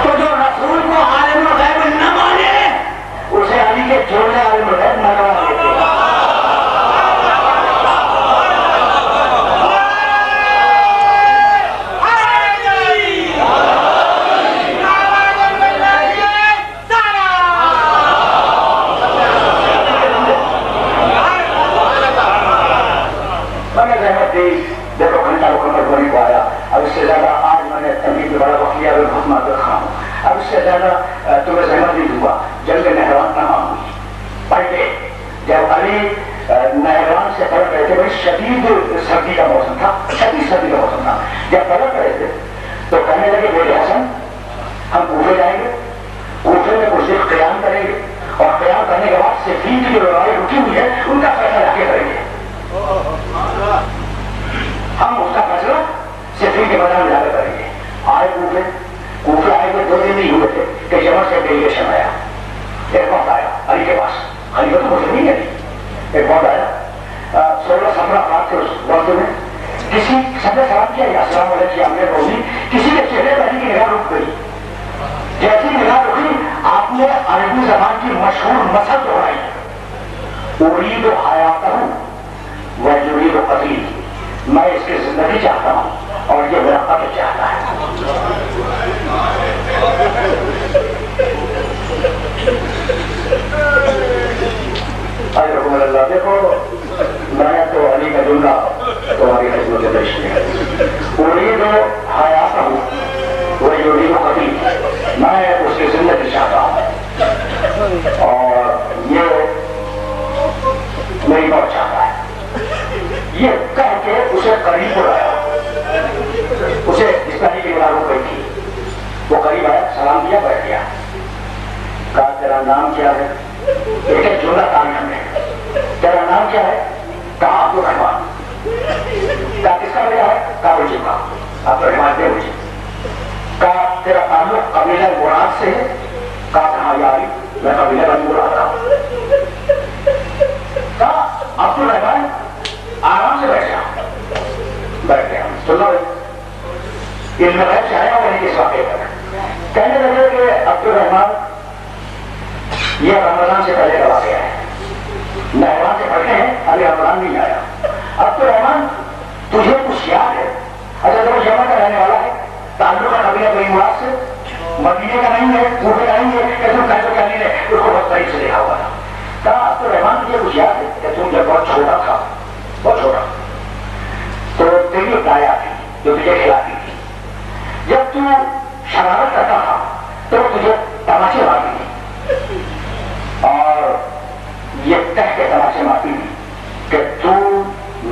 تو جو رسول کو عالم الغیب نہ مانے اسے علی کے جوڑے عالم الغیب نہ مانے۔ دیکھو گھنٹہ مکمل ہونے کو آیا، اب اس سے زیادہ آج میں نے تنقید میں بڑا وقت لیا، بہت معذرت خواہ ہوں، اب اس سے زیادہ تمہیں زحمت نہیں دوں گا۔ جنگ نہروان تمام ہوئی، پلٹے جب علی نہروان سے پلٹ رہے تھے، بڑی شدید سردی کا موسم تھا، شدید سردی کا موسم تھا، جب پلٹ رہے تھے تو کہنے لگے میرے حسن ہم کوفے جائیں گے، کوفے میں کچھ دیر قیام کریں گے، اور قیام کرنے کے بعد صفین کی جو لڑائی رکی ہوئی ہے ان کا فیصلہ آگے کریں گے۔ ہم اس کا فیصلہ صفین کے میدان میں جا کر کریں گے۔ آئے کوفے آئے ہوئے 2 دن نہیں ہوئے تھے کہ یمن سے ڈیلیگیشن آیا، ایک وقت آیا علی کے پاس، خلیفہ تو مسلم نہیں ہے، ایک وقت آیا 16-17 افراد تھے اس وقت میں، کسی سب نے سلام کیا، السلام علیکم امیر مومنین، کسی کے چہرے پر علی کی نگاہ رک گئی، جیسی نگاہ رکی آپ نے عربی زبان کی مشہور مثل دہرائی، ارید حیاتہ ویرید قتلی، میں اس کی زندگی چاہتا ہوں اور یہ میرا قتل چاہتا ہے۔ رحمۃ اللہ، دیکھو میں تو علی کا جملہ تمہاری خدمت میں پیش کیا، ارید حیاتہ ویرید قتلی، میں اس کی زندگی چاہتا ہوں اور یہ میری موت چاہتا ہے۔ یہ کہہ کے اسے قریب بلایا، اسے جس طرح کی بلا رک گئی تھی، وہ قریب آیا، سلام کیا، بیٹھ گیا، کہا تیرا نام کیا ہے؟ ایک جملہ تاریخ میں، تیرا نام کیا ہے؟ کہا عبد الرحمان۔ کہا کس کا بیٹا ہے؟ کہا بچے کا، عبد الرحمان دے بچے۔ کہا تیرا تعلق قبیلہ مراد سے ہے؟ کہا کہاں یاری میں قبیلہ بنی مراد رہا ہوں۔ کہا عبد الرحمان آرام سے بیٹھ گیا، سنو علم غیب سے آیا وہی کس واقعے پر کہنے لگے کہ عبد الرحمان یہ رمضان سے پہلے کا واقعہ ہے، نہروان سے پڑھتے ہیں، ابھی رمضان نہیں آیا۔ عبد الرحمان تجھے کچھ یاد ہے؟ اچھا تو یمن کا رہنے والا ہے، تعلق ہے قبیلہ بنی مراد سے، مدینے کا نہیں ہے، کوفے کا نہیں ہے کہ تم کہتے کیا نہیں ہے، اس کو بہت قریب سے دیکھا ہوا تھا. کہا عبدالرحمان مجھے کچھ یاد ہے کہ تم جب بہت چھوٹا تھا، بہت چھوٹا، تو تیری ایک دایا تھی جو تجھے کھلاتی تھی. جب تو شرارت کرتا تھا تو وہ تجھے تماچے مارتی تھی اور یہ کہہ کے تماچے مارتی تھی کہ تو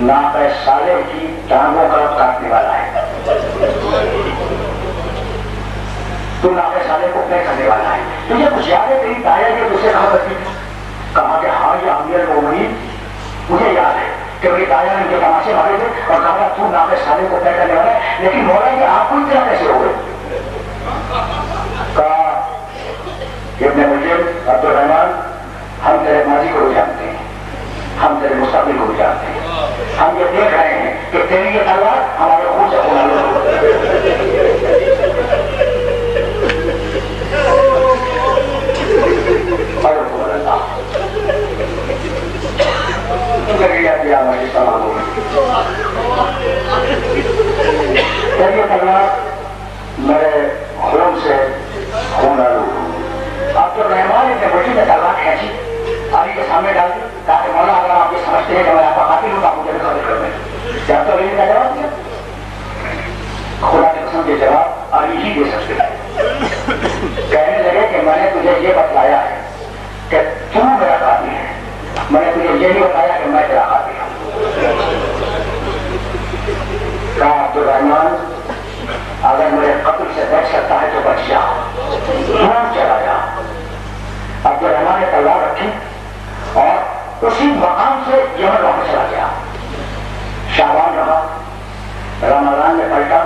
ناقہ صالح کی ٹانگوں کا کاٹنے والا ہے، تو ناقہ صالح کو اپنے کرنے والا ہے. تجھے کچھ یاد ہے تیری دایا یہ تجھے کہا کرتی تھی؟ کہا کہ ہاں یہ امیر المومنین مجھے یاد ہے کہ میری دایا نے مجھے تماچے مارے تھے اور کہا تو ناقہ صالح کو اپنے کرنے والا ہے. لیکن مولا کہ آپ کو اتنا کیسے ہو گئے؟ کہا ابن مجرم عبدالرحمان ہم تیرے ماضی کو بھی جانتے ہیں، ہم تیرے مستقبل کو بھی جانتے ہیں، ہم یہ دیکھ رہے ہیں کہ تیری یہ تلوار ہمارے خون سے خون آلود ہو. تیری تلوار میرے خون سے خون آلود ہو. عبدالرحمان ابن مجرم نے تلوار کھینچی، علی کے سامنے ڈال دی، کہا کہ مولا اگر آپ یہ سمجھتے ہیں کہ میں آپ کا قاتل ہوں تو آپ مجھے قتل کر دیں. کیا عبدالرحمان کا جواب دیا؟ خدا کی قسم یہ جواب علی ہی دے سکتے ہیں. کہنے لگے کہ میں نے تجھے یہ بتلایا ہے کہ تو میرا قاتل ہے، میں نے تجھے یہ نہیں بتایا کہ میں تیرا قاتل ہوں. کہا عبدالرحمان اگر میرے قتل سے بچ سکتا ہے تو بچ جا، دور چلا جا. عبدالرحمان نے تلوار رکھی اور اسی مقام سے یمن واپس چلا گیا. شعبان رہا، رمضان میں پلٹا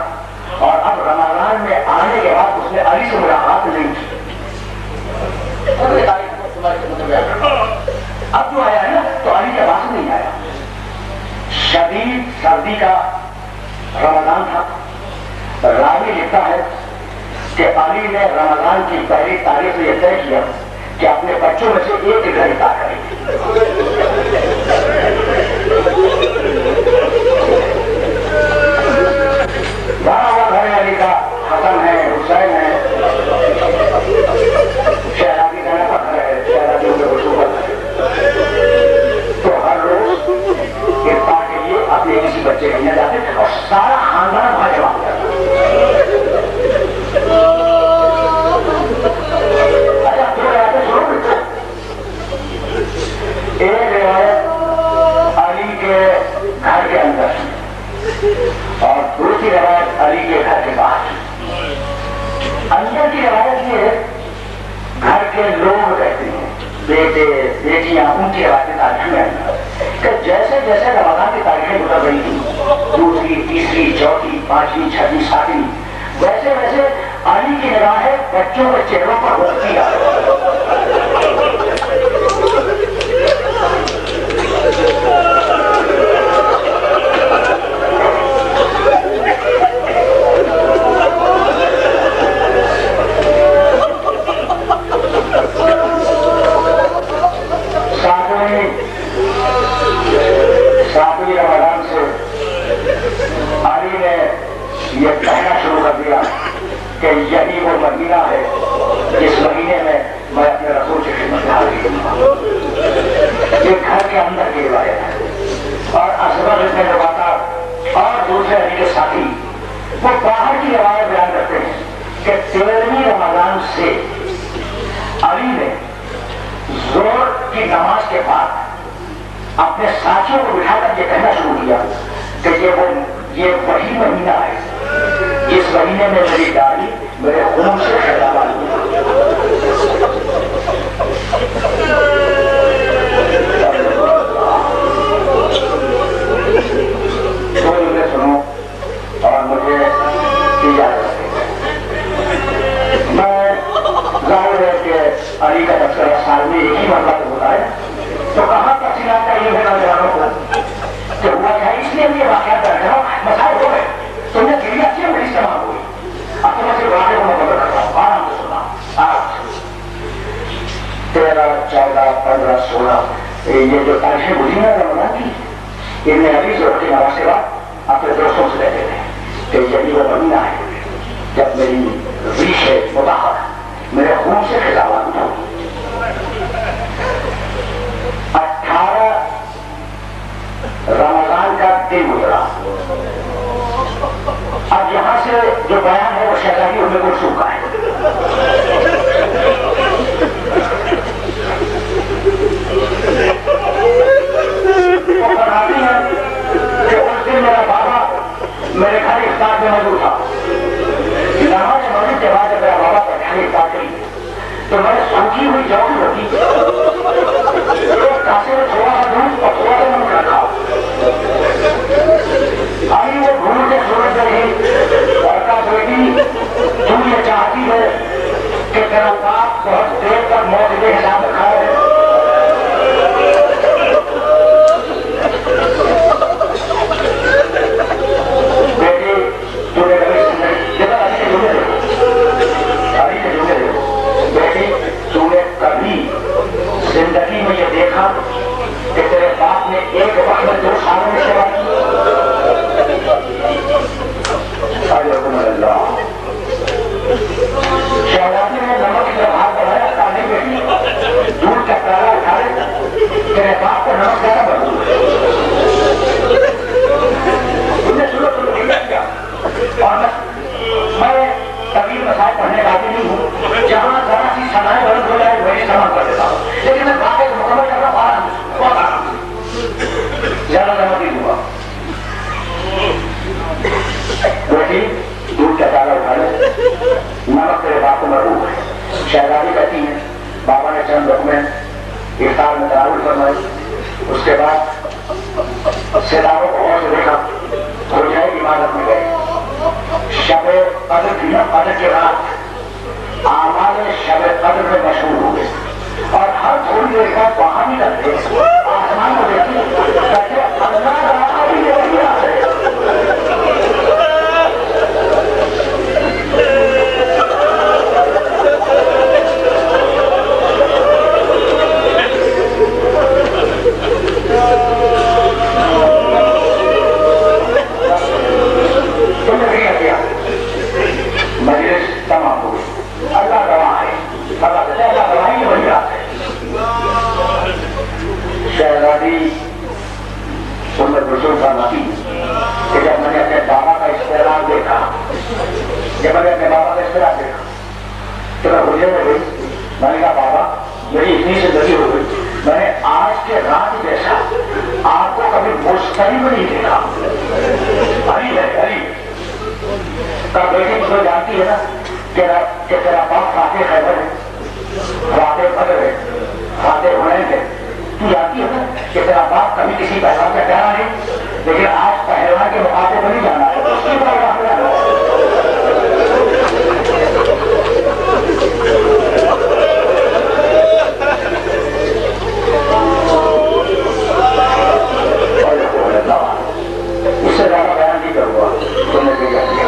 اور اب رمضان میں آنے کے بعد اس نے علی سے ملاقات نہیں کی. اب جو آیا ہے نا تو علی کے پاس نہیں آیا. شدید سردی کا رمضان تھا. راوی لکھتا ہے کہ علی نے رمضان کی پہلی تاریخ سے یہ طے کیا کہ اپنے بچوں میں سے ایک گھر اتار کریں گے. بڑا ہوا گھر علی کا حسن ہے، حسین ہے، شہزادی زینب کا گھر ہے، شہزادی کے بچوں کا گھر ہے. تو ہر روز افطار کے لیے اپنے کسی بچے کہیں جاتے اور سارا خاندان وہاں جمع ہو جاتا. ایک روایت علی کے گھر کے اندر اور دوسری روایت علی کے گھر کے باہر. اندر کی روایت یہ ہے گھر کے لوگ کہتے ہیں، بیٹے بیٹیاں، ان کی روایتیں تاریخ میں کہ جیسے جیسے رمضان کی تاریخیں گزر رہی تھیں، دوسری، تیسری، چوتھی، پانچویں، چھٹی، ساتویں، ویسے ویسے علی کی نگاہیں بچوں کے چہروں پر ہوتی آ رہی. ساتویں رمضان سے علی نے یہ کہنا شروع کر دیا کہ یہی وہ مہینہ ہے جس مہینے میں اپنے رسول کی خدمت میں حاضر ہوں. یہ گھر کے اندر کی روایت ہے. اور اصغر ابن رباطہ اور دوسرے علی کے ساتھی وہ باہر کی روایت بیان کرتے ہیں کہ 13ویں رمضان سے علی نے زور کی نماز کے بعد اپنے ساتھیوں کو بٹھا کر یہ کہنا شروع کیا کہ یہ وہی مہینہ ہے جس مہینے میں میری داڑھی میرے خون سے خیرات ہوئی. سنو اور مجھے اجازت دیں. میں ظاہر ہے کہ علی کا تذکرہ سال میں ایک ہی مرتبہ ہوتا ہے، تو کہاں تفصیلات کا یہ ہونا جوانوں کو کہ ہوا کیا. اس لیے یہ واقعات درج ہے، مسائل ہو گئے، تم نے دلی اچھی بڑی استعمال ہوئی. اب تو میں صرف واقعے کو مکمل کرتا ہوں، آرام سے سنا. 13، 14، 15، 16 یہ جو تاریخیں گزری ہیں رمضان کی، ابن ابی ضرور کی نماز کے بعد اپنے دوستوں سے کہتے تھے کہ یہی وہ مہینہ ہے جب میری ریش ہے مطاہر تو میں سوچی ہوئی جاؤں ہوتی ایک کاسے میں تھوڑا سا دودھ اور تھوڑا سا نمک رکھا. آئی وہ گھوم کے سورج رہی اور کہا بیٹی تم یہ چاہتی ہے کہ تیرا باپ بہت دیر تک موت کے حساب میں کھا رہے. بیٹی تو نے کبھی دیکھا ابھی کے جملے دیکھو ابھی کے جملے دیکھو بیٹی تو نے کبھی زندگی میں یہ دیکھا کہ تیرے باپ نے ایک وقت میں 2 سالوں میں سیوا کی. اللہ شہزادی نے نمک کی طرف ہاتھ بڑھایا. کہا نہیں بیٹی دودھ کا پیالہ اٹھا لے تیرے باپ کو نمک زیادہ بڑھو. تم نے سنو کیا اور میں طویل مسائل پڑھنے کا عادی نہیں ہوں. جہاں ذرا سی سنائے بند ہو جائے وہی سمجھ کر دیتا ہوں. لیکن میں بات ایک مکمل کر رہا ہوں بہت آرام زیادہ نمک نہیں دوں گا. بیٹی دودھ کا پیالہ اٹھا لے نمک تیرے باپ کو مربوط ہے. شہزادی کہتی ہیں بابا نے چند ڈاکومنٹ افطار میں تناول فرمائے. اس کے بعد ستاروں کو غور سے دیکھا. ہو جائے عبادت میں گئے. شب قدر تھی نا قدر کی رات اعمال شب قدر میں مشہور ہو گئے اور ہر تھوڑی دیر بعد وہاں بھی لگتے آسمان کو دیکھتے کہتے اللہ رہا بھی یہی آتے. مجلس تمام ہو گئی. اللہ گواہ ہے. اللہ گواہی وہی بات ہے. شہزادی سنت رسول فرماتی کہ جب میں نے اپنے بابا کا اشتراک دیکھا تو میں حجرے میں گئی. میں نے کہا بابا میری اتنی زندگی ہو گئی میں نے آج کے رات جیسا آپ کو کبھی مستقب نہیں دیکھا. ہری ہے ہری کا بیٹی تو جانتی ہے نا کہ تیرا باپ فاتح خیبر ہے فاتح بدر ہے فاتح حنین ہے. تو جانتی ہے نا کہ تیرا باپ کبھی کسی پہلوان کا ڈرا نہیں لیکن آج پہلوان کے مقابلے میں نہیں جانا ہے. اس کی بات اس سے زیادہ بیان نہیں کروں گا. تم نے کیا کیا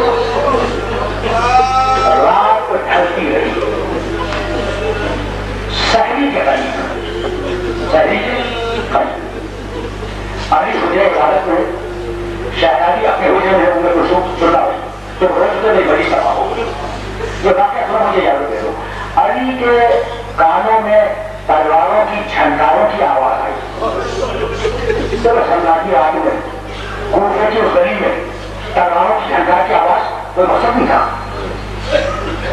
رات کو ڈھلتی رہی سحری کے قریب سحری کے قریب. ابھی حجرے عبادت میں شہزادی اپنے حجرے میں ان کو سننا ہوئی تو روز تو نہیں بڑی سفا ہو گئی. یہ واقعہ تھوڑا مجھے یاد دے دو. علی کے کانوں میں تلواروں کی جھنکاروں کی آواز آئی. چلو سمجھاتی آگے میں کوفے کی اس گلی میں تلواروں کی جھنکار کی آواز کوئی مقصد نہیں تھا.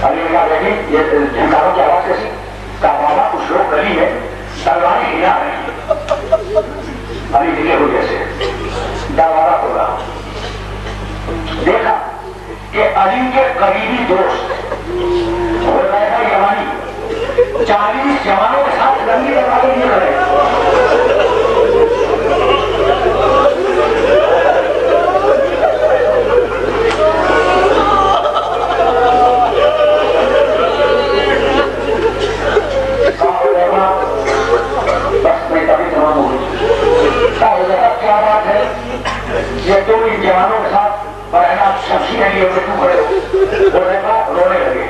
علی نے کہا بیٹی یہ جھنکاروں کی آواز کیسی؟ کہا بابا کچھ لوگ گلی میں تلواریں ہلا رہے ہیں. علی نکلے ہوئے جیسے دروازہ کھولا دیکھا کہ علی کے قریبی دوست حذیفہ یمانی 40 جوانوں کے ساتھ رنگی دروازے لیے کھڑے. بس میں کبھی تمام ہو گئی. کیا بات ہے یہ تم ان جوانوں کے ساتھ برہنا شمشیر لیے ہوئے کیوں کھڑے ہو؟ رونے لگے.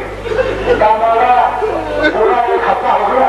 کہا مولا پورا ایک ہفتہ ہو گیا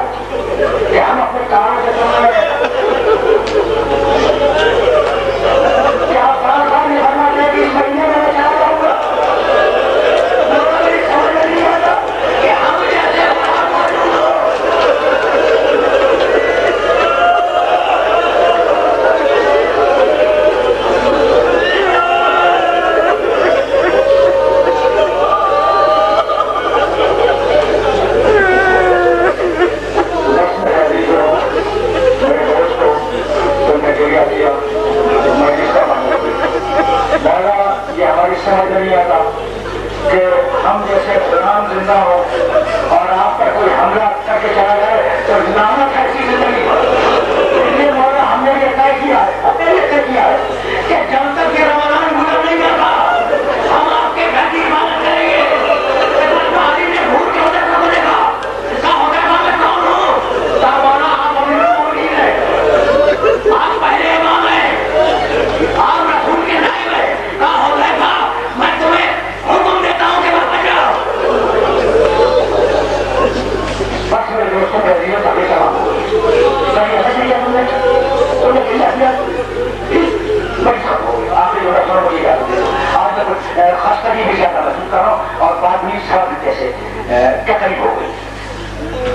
کیا قریب ہو گئی.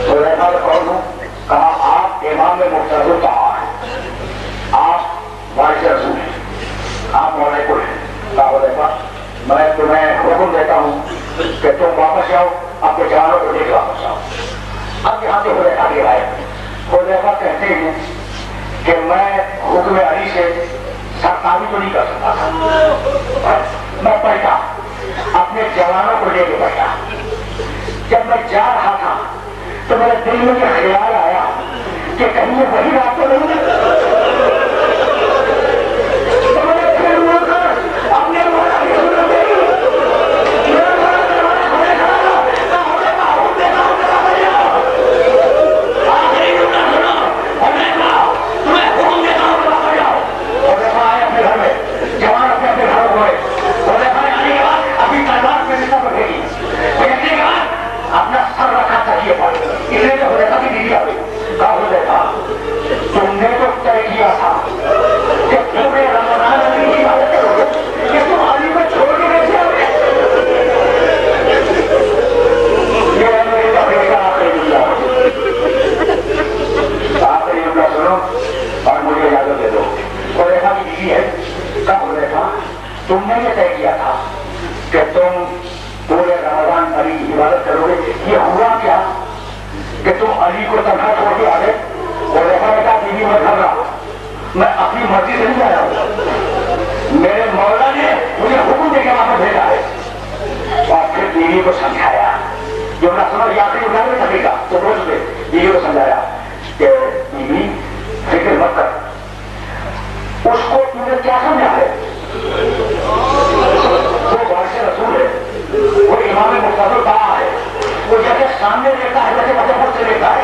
حذیفہ نے کون ہوں؟ کہا آپ امام مقتدی الطاعہ، آپ وارث رسول ہیں، آپ مولا کل ہیں. کہا حذیفہ میں تمہیں حکم دیتا ہوں کہ تم واپس جاؤ، اپنے جوانوں کو لے کے واپس جاؤ. اب یہاں سے حذیفہ کی روایت. حذیفہ کہتے ہیں کہ میں حکم علی سے سرکاری تو نہیں کر سکتا تھا، میں پلٹا، اپنے جوانوں کو لے کے بیٹھا. جب میں جا رہا تھا تو میرے دل میں یہ خیال آیا کہ کہیں یہ وہی رات تو نہیں ہے. تو میں نے پھر مڑ کر اپنے مولا کی ضرورت دی. میرا مولا دروازے کھولے کھڑا تھا، میں ہونے کا حکم دیتا ہوں کہ واپس جاؤ. آخری جملہ سنو، ہونے کا تمہیں حکم دیتا ہوں کہ واپس جاؤ. حذیفہ آئے اپنے گھر میں، جوان اپنے گھر کو گئے. حذیفہ نے آنے کے بعد اپنی تلوار پہ نشا پر پھینکی، پھینکنے کے بعد اپنا سر رکھا تکیے پر. اس لیے جو حذیفہ کی بیوی آ گئی. کہا حذیفہ تم نے تو طے کیا تھا کہ پورے رمضان علی کی عبادت کرو گے، کہ تم علی کو چھوڑ کے کیسے آؤ گے؟ یہ ہے میرے تقریر کا آخری جملہ. آخری جملہ سنو اور مجھے اجازت دے دو. حذیفہ کی بیوی ہے. کہا حذیفہ تم نے یہ طے کیا تھا کہ تم پورے رمضان علی کی عبادت کرو گے، یہ ہوا کیا کہ تم علی کو تنہا چھوڑ کے آ گئے؟ حذیفہ نے کہا بیوی میں گھر رہا، میں اپنی مرضی سے نہیں آیا ہوں، میرے مولا نے مجھے حکم دے کے وہاں پر بھیجا ہے. اور پھر بیوی کو سمجھایا. جملہ سنو، یہ آخری جملہ میں سمجھے گا تو روز پہ بیوی کو سمجھایا کہ بیوی فکر مت کر. اس کو تم نے کیا سمجھا ہے؟ وہ وارث رسول ہے، وہ امام مقتدی الطاعہ ہے، وہ جیسے سامنے دیکھتا ہے ویسے وجہ سے دیکھتا ہے.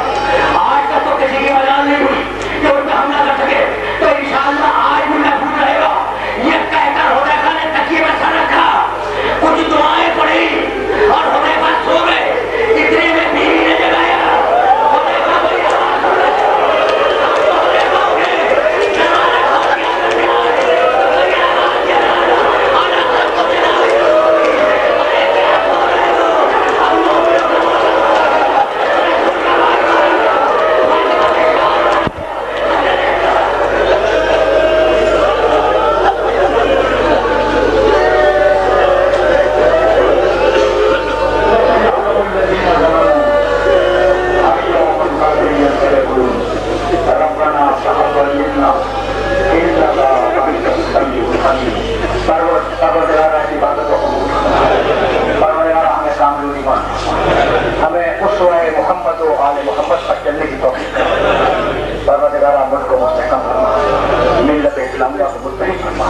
آج تک تو کسی کی مجال نہیں ہوئی کہ ان پہ حملہ کر سکے، تو انشاءاللہ آج بھی محفوظ رہے گا. یہ کہہ کر حذیفہ نے تکیے میں سر رکھا، کچھ دعائیں پڑھی اور حذیفہ سو گئے. اتنے میں بیوی نے جگایا. حذیفہ کو یہ آواز سن رہے تھے. حذیفہ اٹھے، دروازہ کھول دیا کر کے آئے. یہ آواز کیا رہا اور سب کو جناب ہمیں اسوہ محمد و آل محمد پر چلنے کی توفیق کرے. پروردگار ملک کو مستحکم فرما، ملت اسلامیہ کو متحد فرما.